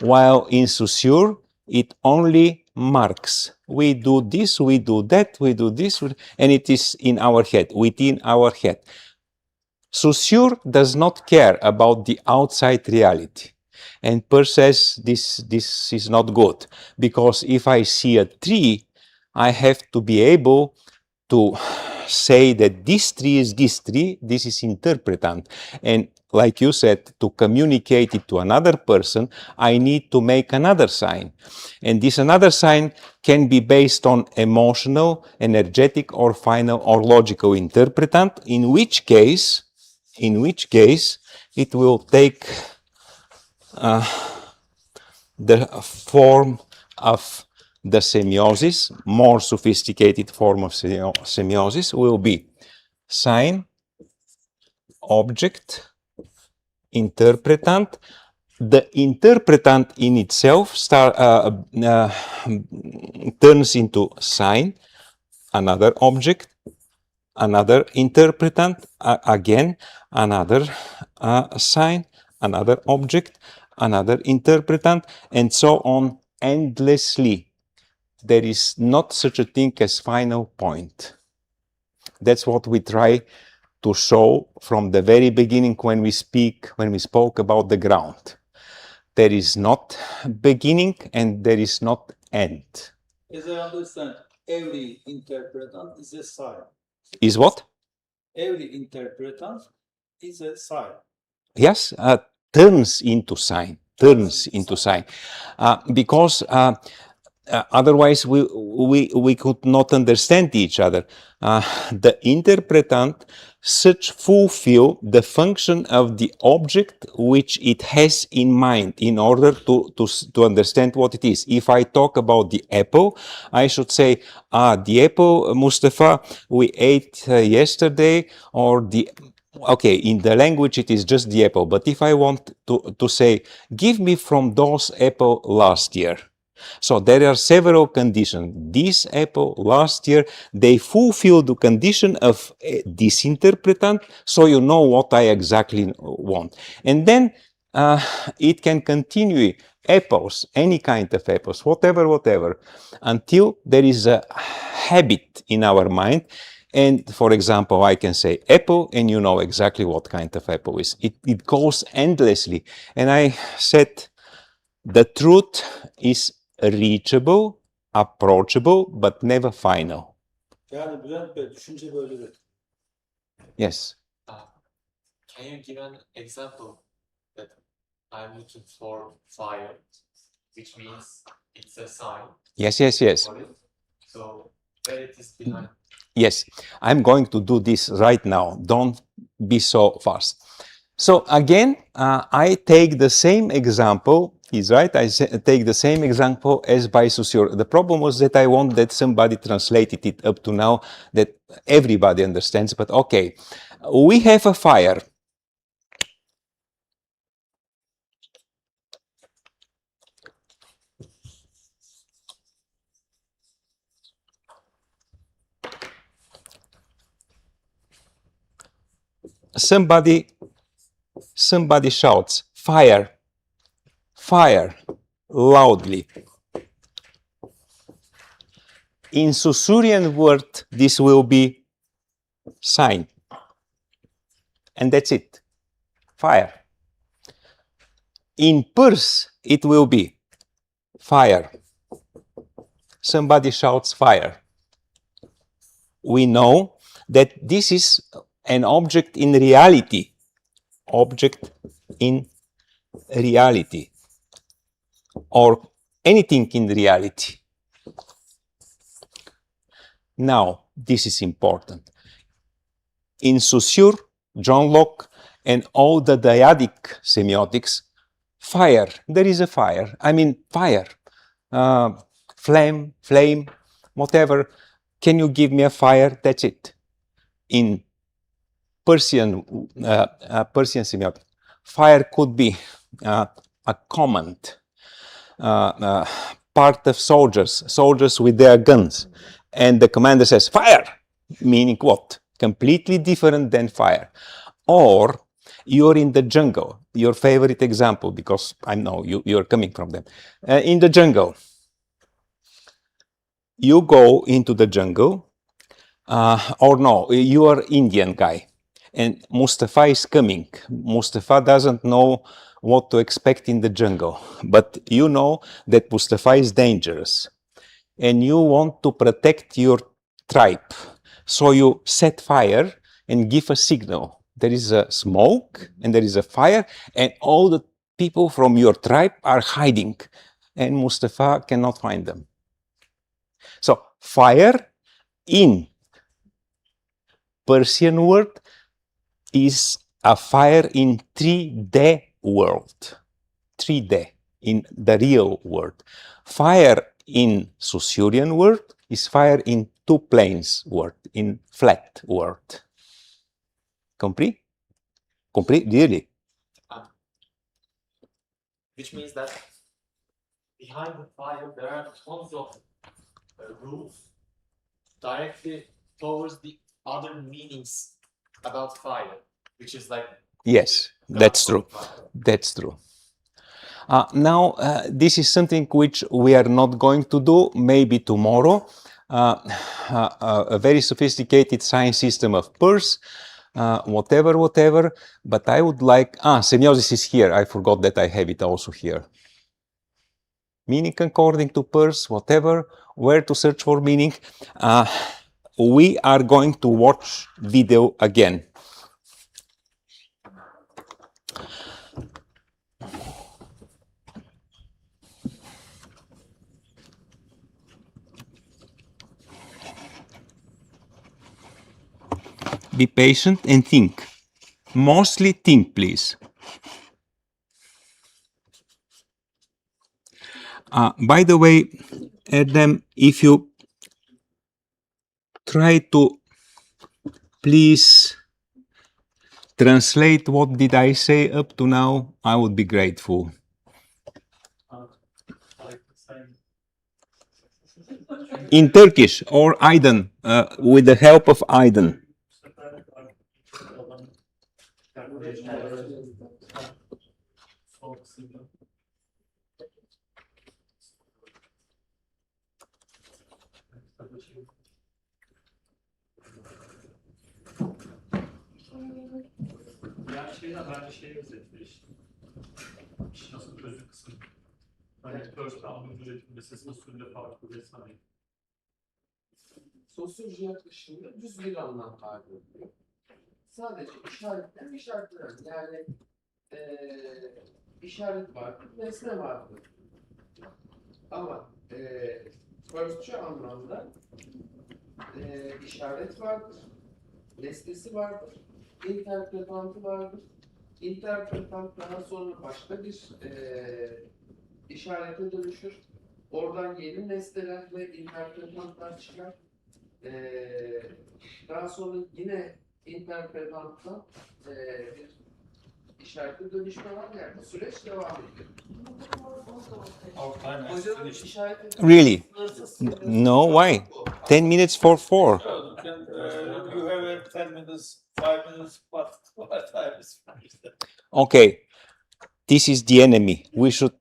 While in Saussure, it only marks. We do this, we do that, we do this, and it is in our head, within our head. Saussure does not care about the outside reality. And Peirce says this is not good, because if I see a tree, I have to be able to say that this tree, this is interpretant. And like you said, to communicate it to another person, I need to make another sign. And this another sign can be based on emotional, energetic, or final or logical interpretant, in which case it will take the form of the semiosis, more sophisticated form of semiosis, will be sign, object, interpretant. The interpretant in itself turns into sign, another object, another interpretant, again, another sign, another object, another interpretant, and so on endlessly. There is not such a thing as final point. That's what we try to show from the very beginning when we spoke about the ground. There is not beginning and there is not end. As I understand, every interpretant is a sign. Is what? Every interpretant is a sign. Yes, turns into sign. Because otherwise we could not understand each other. The interpretant should fulfill the function of the object which it has in mind in order to understand what it is. If I talk about the apple, I should say, the apple, Mustafa, we ate yesterday, or the... Okay, in the language it is just the apple, but if I want to say, give me from those apple last year. So there are several conditions. This apple last year, they fulfill the condition of this interpretant, so you know what I exactly want. And then it can continue apples, any kind of apples, whatever, until there is a habit in our mind. And for example, I can say apple, and you know exactly what kind of apple is. It goes endlessly. And I said, the truth is reachable, approachable, but never final. Yani Bülent Bey, düşünce böyledir. Yes. Can you give an example that I'm looking for fire, which means it's a sign? Yes. For it. So where it is behind? Yes, I'm going to do this right now. Don't be so fast. So again, I take the same example, is right? I take the same example as by Saussure. The problem was that I want that somebody translated it up to now that everybody understands, but okay. We have a fire. Somebody shouts, fire, fire, loudly. In Saussurean word, this will be sign. And that's it, fire. In Peirce, it will be fire. Somebody shouts fire. We know that this is an object in reality. Object in reality. Or anything in reality. Now, this is important. In Saussure, John Locke, and all the dyadic semiotics, fire, there is a fire. I mean, fire. Flame, whatever. Can you give me a fire? That's it. In Persian semiotics, fire could be a command, part of soldiers with their guns. And the commander says, fire! Meaning what? Completely different than fire. Or you're in the jungle, your favorite example, because I know you're coming from them. In the jungle, you go into the jungle, or no, you are Indian guy, and Mustafa is coming. Mustafa doesn't know what to expect in the jungle, but you know that Mustafa is dangerous, and you want to protect your tribe. So you set fire and give a signal. There is a smoke and there is a fire, and all the people from your tribe are hiding, and Mustafa cannot find them. So fire in Persian word is a fire in 3D world. 3D in the real world. Fire in Saussurean word is fire in two planes word, in flat word. Compris? Compris? Really? Which means that behind the fire there are tons of rules directly towards the other meanings about fire, which is like Yes, God that's of true. fire. That's true. Now, this is something which we are not going to do, maybe tomorrow. A very sophisticated science system of Peirce, whatever. But I would like, semiosis is here. I forgot that I have it also here. Meaning according to Peirce, whatever, where to search for meaning. We are going to watch video again. Be patient and think. Mostly think, please. By the way, Adam, if you try to please translate what did I say up to now, I would be grateful. In Turkish or Aydın, with the help of Aydın. Yani şeyden bence şeyi özetlemiş. İşin asıl özü kısmı. Hani Peirce anlamı üretilmesi Saussure'de farklı vesaire. Sosyoloji yaklaşımında düz bir anlam vardır diyor. Sadece işaretler. Yani işaret vardır, nesne vardır. Ama Peirce'çi anlamda işaret vardır, nesnesi vardır, interpretantı vardır. Interpretant daha sonra başka bir işarete dönüşür. Oradan yeni nesneler ve interpretantlar çıkar. Daha sonra yine interpretanttan bir işarete dönüşme var, yani süreç devam ediyor. Hocanın işaret Really? No, why? 10 minutes for 4. You have 10 minutes, 5 minutes, what time is Okay, this is the enemy. We should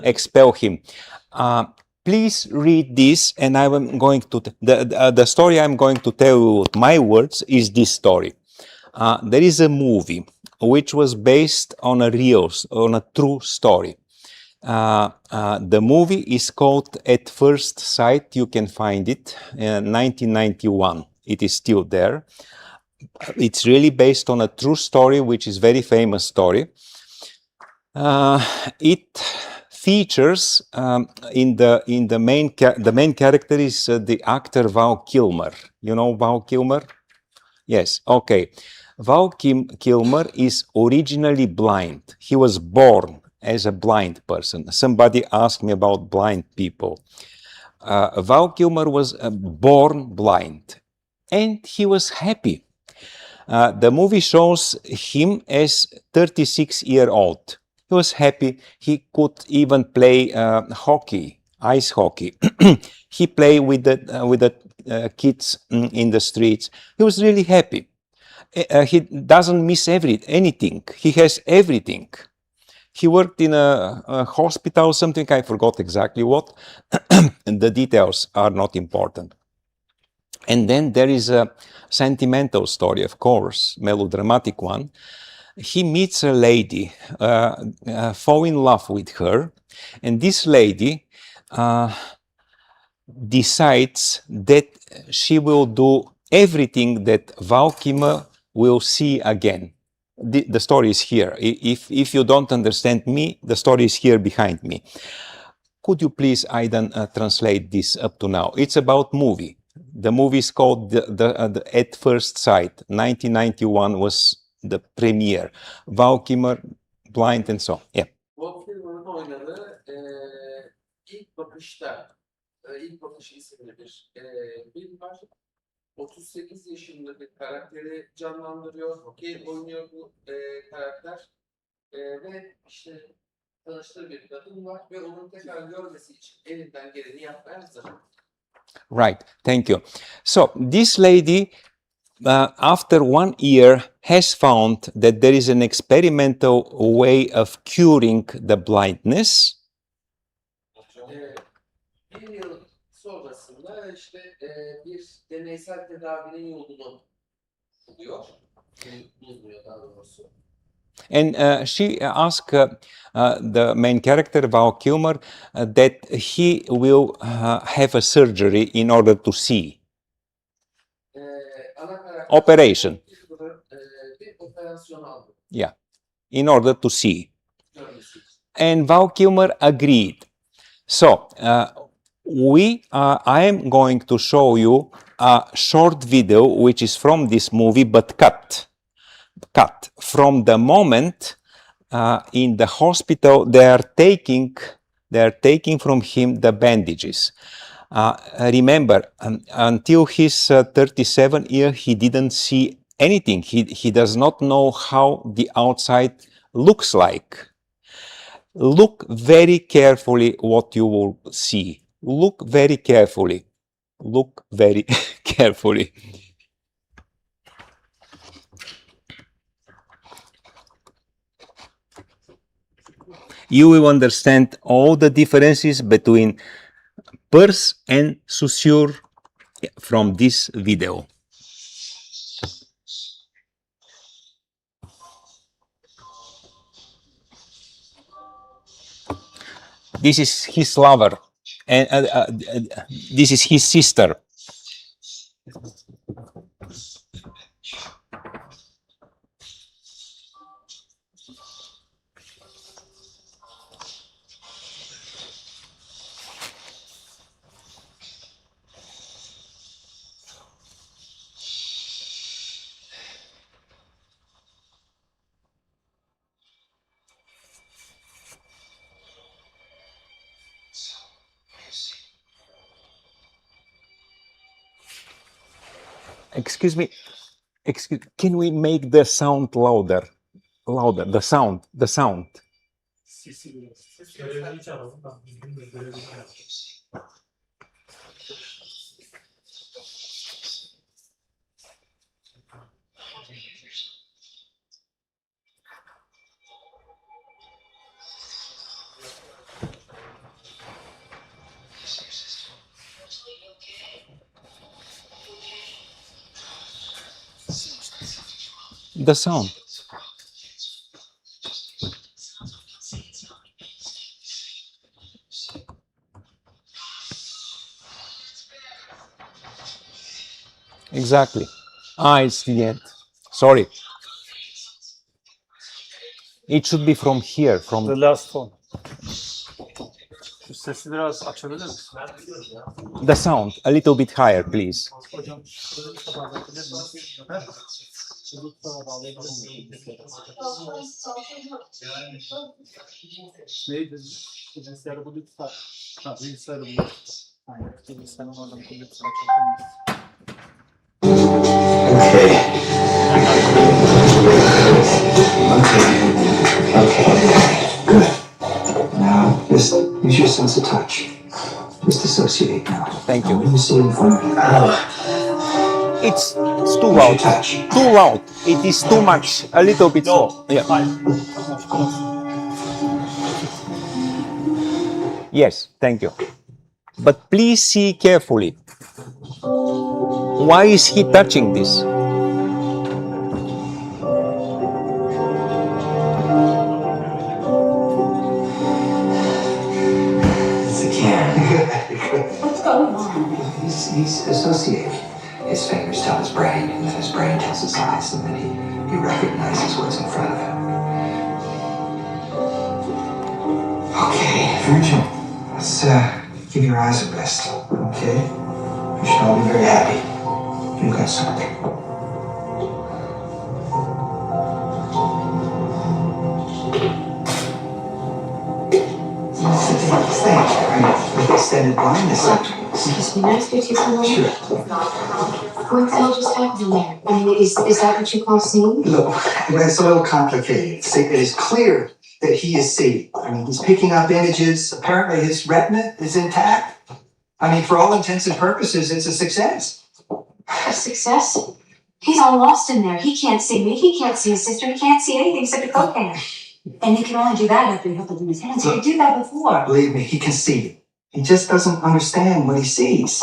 expel him. Please read this, and I'm going to the story I'm going to tell you with my words is this story. There is a movie which was based on a true story. The movie is called At First Sight. You can find it in 1991. It is still there. It's really based on a true story, which is very famous story. It features in the main character is the actor Val Kilmer. You know Val Kilmer? Yes. Okay. Val Kilmer is originally blind. He was born as a blind person. Somebody asked me about blind people. Val Kilmer was born blind, and he was happy. The movie shows him as 36-year-old. He was happy. He could even play hockey, ice hockey. He played with the kids in the streets. He was really happy. He doesn't miss anything. He has everything. He worked in a hospital, something I forgot exactly what. The details are not important. And then there is a sentimental story, of course, melodramatic one. He meets a lady, fall in love with her, and this lady decides that she will do everything that Val Kilmer will see again. The story is here. If you don't understand me, the story is here behind me. Could you please, Aydın, translate this up to now? It's about movie. The movie is called the At First Sight. 1991 was the premiere. Val Kilmer, blind and so on. Yeah. Val Kilmer'ın oynadığı İlk Bakış isimli bir film var. 38 yaşında bir karakteri canlandırıyor. Hokey oynuyor bu karakter. Ve işte tanıştığı bir kadın var ve onun tekrar görmesi için elinden geleni yapmaya hazır. Right, thank you. So this lady, after 1 year, has found that there is an experimental way of curing the blindness. Bir yıl sonrasında işte bir deneysel tedavinin yolunu buluyor daha doğrusu. And she asked the main character, Val Kilmer, that he will have a surgery in order to see. Ana karakter Operation. Bir operasyon aldı. Yeah, in order to see. Görmesi için. And Val Kilmer agreed. So I am going to show you a short video which is from this movie, but cut from the moment in the hospital they are taking from him the bandages. Remember, until his 37 year, he didn't see anything. He does not know how the outside looks like. Look very carefully what you will see. Look very carefully. Look very carefully. You will understand all the differences between Peirce and Saussure from this video. This is his lover, and this is his sister. Excuse me. Can we make the sound louder? Louder. The sound. Sesi biraz. Görevleri çağıralım. Ben düzgün bir görevleri yapayım. The sound. Exactly. It's the end. Sorry. It should be from here, from The last one. Şu sesi biraz açabilir misin? the sound. A little bit higher, please. Hocam şöyle bir bağlayabilir miyiz? Lütfen bağlayabilir miyiz? Neydi? Bilgisayarı bu lütfen. Bilgisayarı bu. Aynen. Bilgisayarın oradan bu lütfen açabilir miyiz? Good. Now, just use your sense of touch. Just dissociate now. Thank What you. are you seeing for me? It's too loud. Too loud. It is too much. A little bit slow. Yeah. Yes, thank you. But please see carefully. Why is he touching this? What's going on? He's associating. His fingers tell his brain, and then his brain tells his eyes, and then he recognizes what's in front of him. Okay, Virgin, let's give your eyes a rest, okay? You should all be very happy. You got something. Stay, right? extended blindness. Excuse me, can I speak to you for a moment? Sure. What the hell just happened in there? I mean, is that what you call seeing? Look, it's a little complicated. See, it is clear that he is seeing. I mean, he's picking up images. Apparently, his retina is intact. I mean, for all intents and purposes, it's a success. A success? He's all lost in there. He can't see me. He can't see his sister. He can't see anything except a coke can. And he can only do that after he held it in his hands. He could do that before. Believe me, he can see. He just doesn't understand what he sees.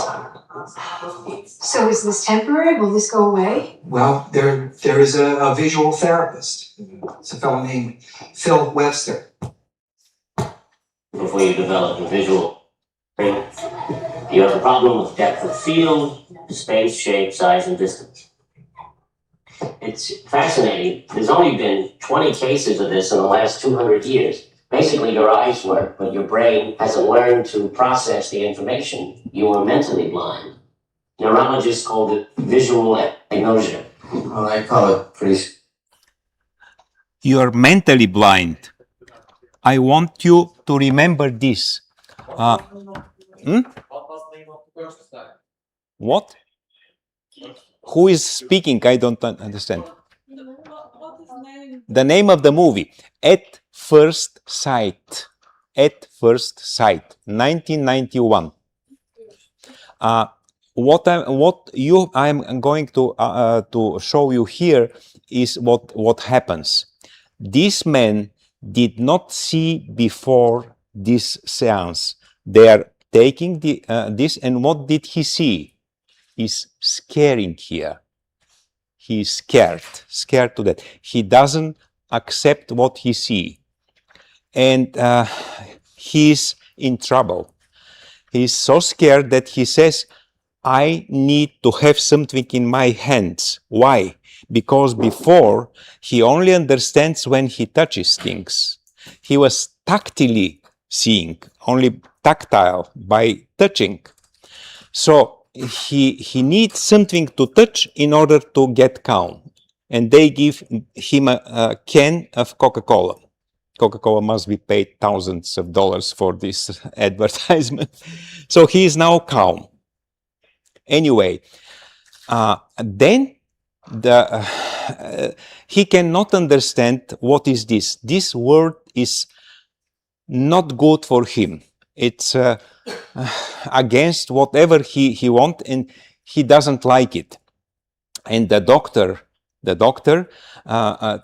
So is this temporary? Will this go away? Well, there is a visual therapist. It's a fellow named Phil Webster. Before you develop a visual thing, you have a problem with depth of field, space, shape, size, and distance. It's fascinating. There's only been 20 cases of this in the last 200 years. Basically, your eyes work, but your brain hasn't learned to process the information. You are mentally blind. Neurologists called it visual agnosia. Well, I call it pretty... You are mentally blind. I want you to remember this. What was the name of the first time? What? Who is speaking? I don't understand. What is name? The name of the movie, At First Sight. At First Sight, 1991. What I'm going to show you here is what happens. These men did not see before this seance. They are taking this, and what did he see? Is scaring here. He is scared to death. He doesn't accept what he sees. And he's in trouble. He's so scared that he says, I need to have something in my hands. Why? Because before, he only understands when he touches things. He was tactily seeing, only tactile, by touching. So he needs something to touch in order to get calm. And they give him a can of Coca-Cola. Coca-Cola must be paid thousands of dollars for this advertisement. So he is now calm. Anyway, then he cannot understand what is this. This word is not good for him. It's against whatever he wants, and he doesn't like it. And the doctor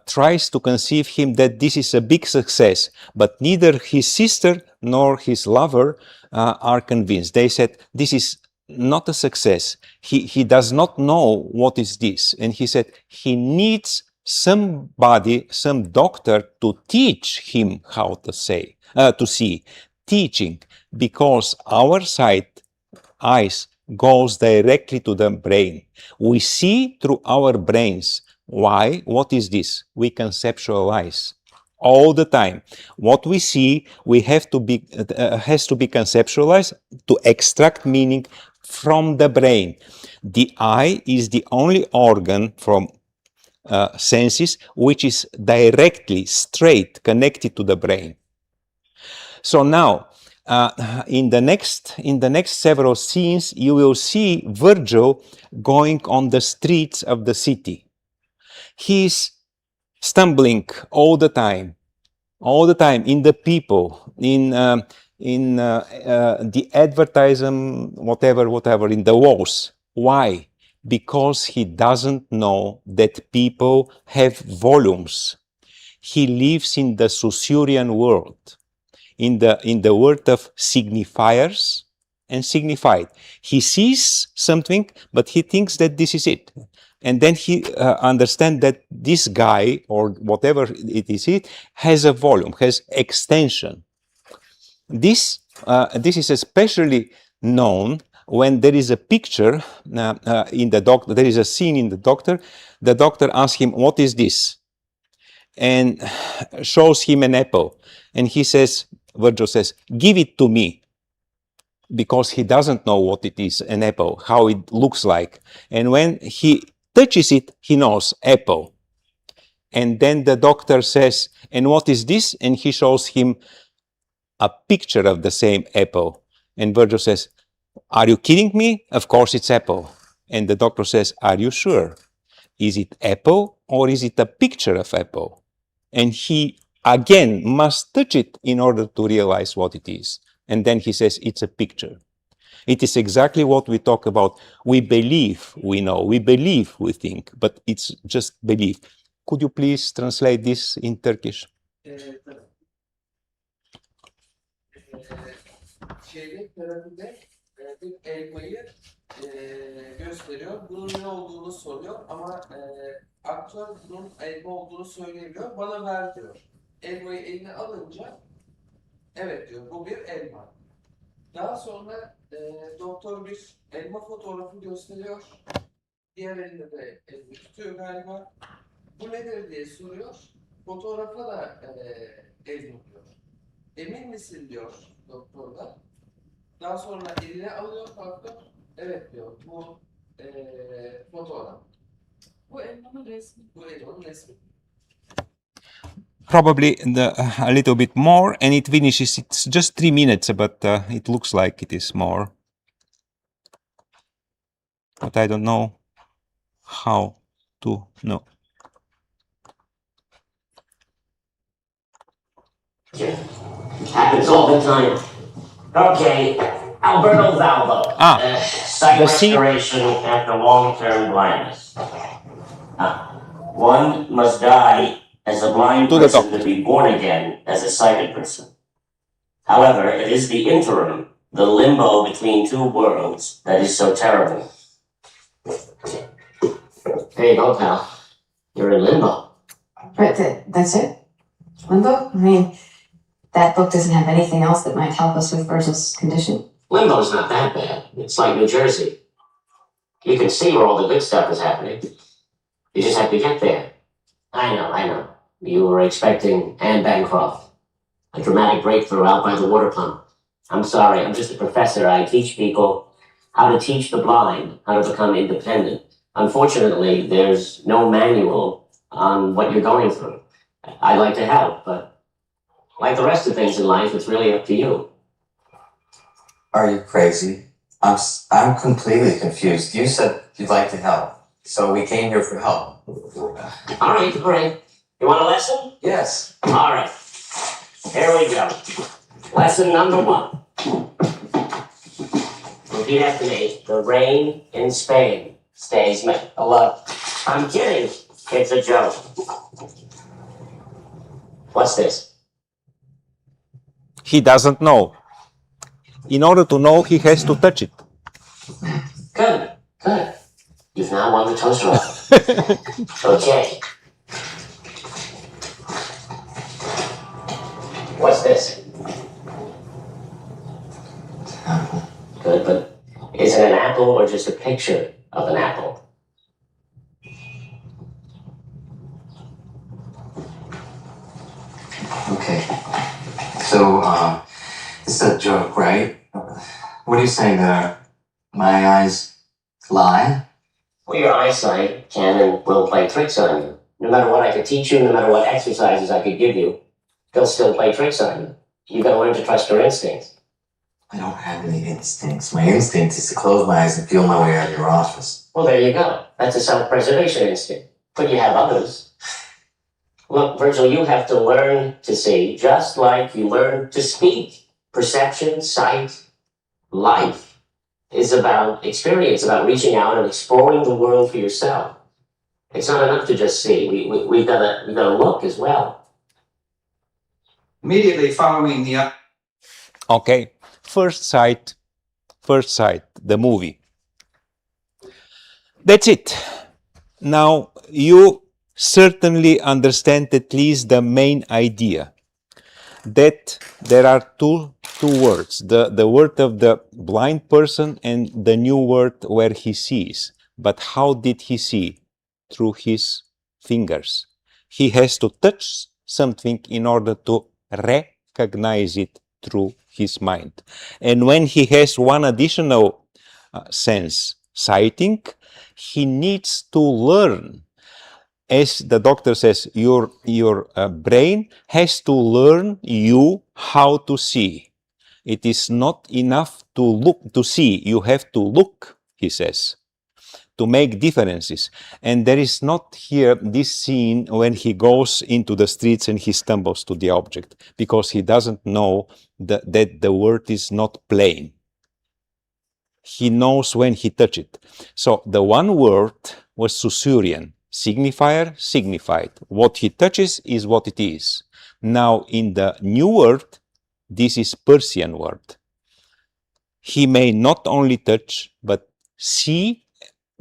tries to conceive him that this is a big success, but neither his sister nor his lover are convinced. They said, this is not a success. He does not know what is this. And he said he needs somebody, some doctor, to teach him how to see. Teaching, because our sight, eyes, goes directly to the brain. We see through our brains. Why? What is this? We conceptualize all the time. What we see, has to be conceptualized to extract meaning from the brain. The eye is the only organ from senses which is directly, straight connected to the brain. So now, in the next several scenes, you will see Virgil going on the streets of the city. He's stumbling all the time in the people, in the advertisement, whatever, in the walls. Why? Because he doesn't know that people have volumes. He lives in the Saussurean world, in the world of signifiers and signified. He sees something, but he thinks that this is it. And then he understands that this guy, or whatever it is, has a volume, has extension. This is especially known when there is a picture in the doctor. There is a scene in the doctor. The doctor asks him, "What is this?" and shows him an apple. And he says, Virgil says, "Give it to me," because he doesn't know what it is, an apple, how it looks like. And when he touches it, he knows apple. And then the doctor says, "And what is this?" And he shows him a picture of the same apple. And Virgil says, are you kidding me? Of course it's apple. And the doctor says, are you sure? Is it apple or is it a picture of apple? And he again must touch it in order to realize what it is. And then he says, it's a picture. It is exactly what we talk about. We believe we know, we believe we think, but it's just belief. Could you please translate this in Turkish? Tabii. Şeyde terapide bir elmayı gösteriyor. Bunun ne olduğunu soruyor ama aktör bunun elma olduğunu söylemiyor. Bana ver diyor. Elmayı eline alınca evet diyor bu bir elma. Daha sonra doktor bir elma fotoğrafı gösteriyor. Diğer elinde de elma tutuyor galiba. Bu nedir diye soruyor. Fotoğrafa da elma diyor. Emin misin diyor doktor da. Daha sonra eline alıyor doktor. Evet diyor bu fotoğraf. Bu elmanın resmi. Bu elmanın resmi. Probably a little bit more, and it finishes. It's just 3 minutes, but it looks like it is more. But I don't know how to know. Happens all the time. Okay, Alberto Valvo. Sight the scene- restoration after long-term blindness. One must die as a blind To the person top. to be born again as a sighted person. However, it is the interim, the limbo between two worlds, that is so terrible. There you go, pal. You're in limbo. Right, that's it? Limbo? I mean, that book doesn't have anything else that might help us with Virgil's condition. Limbo's not that bad. It's like New Jersey. You can see where all the good stuff is happening. You just have to get there. I know. You were expecting Anne Bancroft. A dramatic breakthrough out by the water pump. I'm sorry, I'm just a professor. I teach people how to teach the blind, how to become independent. Unfortunately, there's no manual on what you're going through. I'd like to help, but like the rest of things in life, it's really up to you. Are you crazy? I'm completely confused. You said you'd like to help, so we came here for help. All right. You want a lesson? Yes. All right. Here we go. Lesson number 1. Repeat after me. The rain in Spain stays alone. I'm kidding. It's a joke. What's this? He doesn't know. In order to know, he has to touch it. Good. You've now won the toaster oven. Okay. What's this? Good, but is it an apple or just a picture of an apple? Okay. So, it's a joke, right? What are you saying there? My eyes lie? Well, your eyesight can and will play tricks on you. No matter what I could teach you, no matter what exercises I could give you, they'll still play tricks on you. You gotta learn to trust your instincts. I don't have any instincts. My instinct is to close my eyes and feel my way out of your office. Well, there you go. That's a self-preservation instinct. But you have others. Look, Virgil, you have to learn to see just like you learn to speak. Perception, sight, life is about experience, about reaching out and exploring the world for yourself. It's not enough to just see. We've got to look as well. Immediately following the Okay, First Sight, the movie. That's it. Now you certainly understand at least the main idea, that there are two words, the word of the blind person and the new word where he sees. But how did he see? Through his fingers. He has to touch something in order to recognize it through his mind. And when he has one additional sense, sighting, he needs to learn. As the doctor says, your brain has to learn you how to see. It is not enough to look, to see. You have to look, he says, to make differences. And there is not here this scene when he goes into the streets and he stumbles to the object, because he doesn't know that the word is not plain. He knows when he touched it. So the one word was Saussurean, signifier, signified. What he touches is what it is. Now in the new word, this is Peircean word. He may not only touch, but see.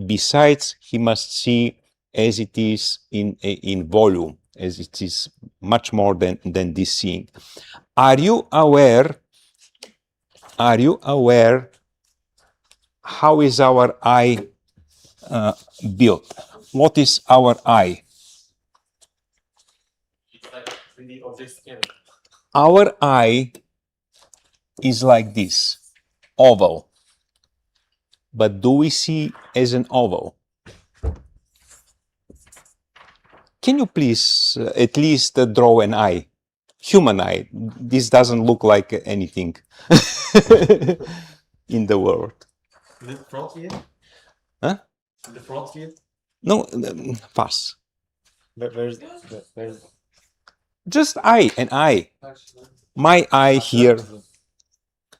Besides, he must see as it is in volume, as it is much more than this seeing. Are you aware how is our eye built? What is our eye? Our eye is like this, oval. But do we see as an oval? Can you please at least draw an eye? Human eye. This doesn't look like anything in the world. The front view? Huh? The front view? No, pass. Where's Just eye, an eye. My eye here.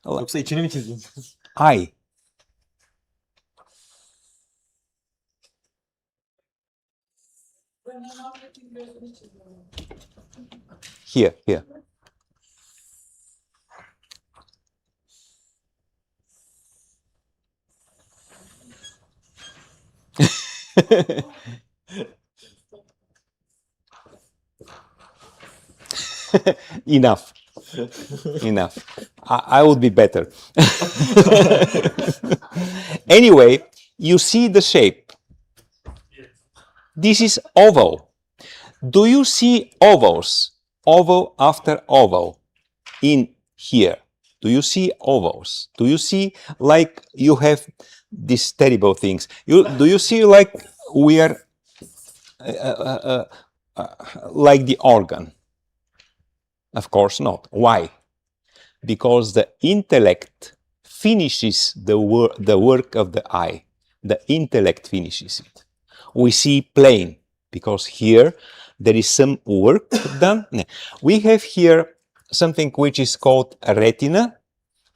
Yoksa içini mi çizdin? Eye. Here. Enough. I would be better. Anyway, you see the shape. This is oval. Do you see ovals? Oval after oval in here. Do you see ovals? Do you see like you have these terrible things? Do you see like we are like the organ? Of course not. Why? Because the intellect finishes the work of the eye. The intellect finishes it. We see plain because here there is some work done. We have here something which is called a retina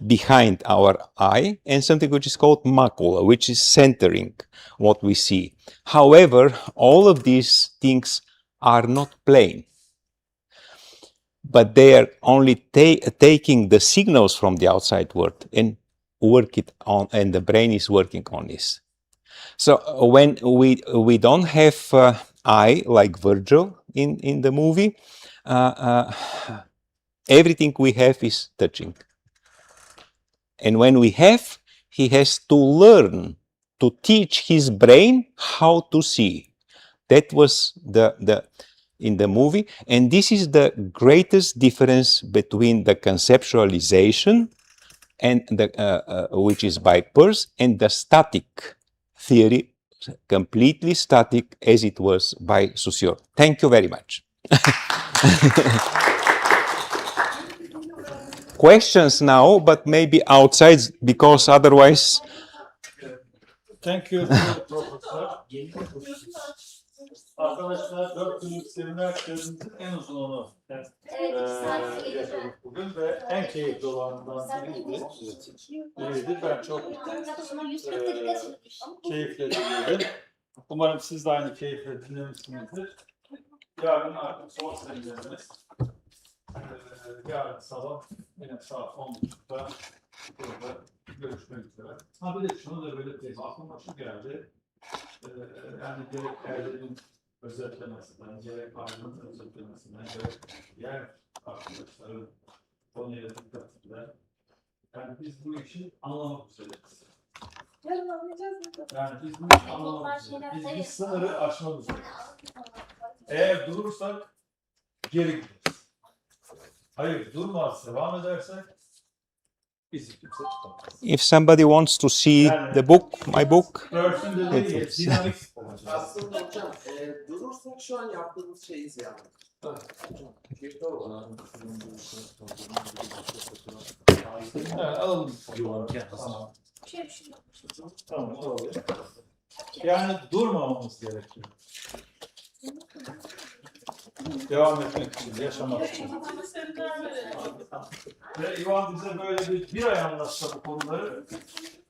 behind our eye and something which is called macula, which is centering what we see. However, all of these things are not plain, but they are only taking the signals from the outside world and work it on, and the brain is working on this. So when we don't have eye like Virgil in the movie, everything we have is touching. And when we have, he has to learn to teach his brain how to see. That was in the movie, and this is the greatest difference between the conceptualization and which is by Peirce, and the static theory, completely static as it was by Saussure. Thank you very much. Questions now, but maybe outside, because otherwise. Thank you, Professor. Arkadaşlar 4 günlük seminerlerimizin en uzunu yaşadık bugün ve en keyifli olanlardan biriydi. Ben çok keyifle dinledim. Umarım siz de aynı keyifle dinlemişsinizdir. Yarın artık son seminerimiz. Yarın sabah yine saat 10.30'da burada görüşmek üzere. Ha bir de şunu da böyle teyze aklıma şu geldi. Yani gerek Erdem'in özetlemesinden, gerek Aydın'ın özetlemesinden, gerek diğer arkadaşların konuya dikkatinden, yani biz bu işi anlamak üzereyiz. Yarın anlayacağız mı? Yani biz bu işi anlamak üzereyiz. Biz bir sınırı aşmak üzereyiz. Eğer durursak geri gideriz. Hayır, durmaz, devam edersek bizi kimse tutamaz. If somebody wants to see the book, my book, Peirce'ün dediği gibi It's- dinamik olacak. Aslında hocam durursak şu an yaptığımız şeyiz yani. Evet, alalım. Tamam. Bir şey Tamam, oldu. Yani durmamamız gerekiyor. Devam etmek için, yaşamak için. Ve İvan bize böyle bir ay anlatsa bu konuları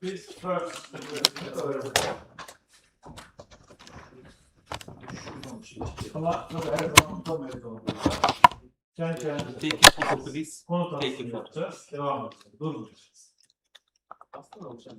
biz Peirce'de öğrendik. Ama tabii her zaman tutamayız. Kendi kendimize konu tanıtımı yapacağız. Devam edeceğiz. Durmayacağız. Aslında hocam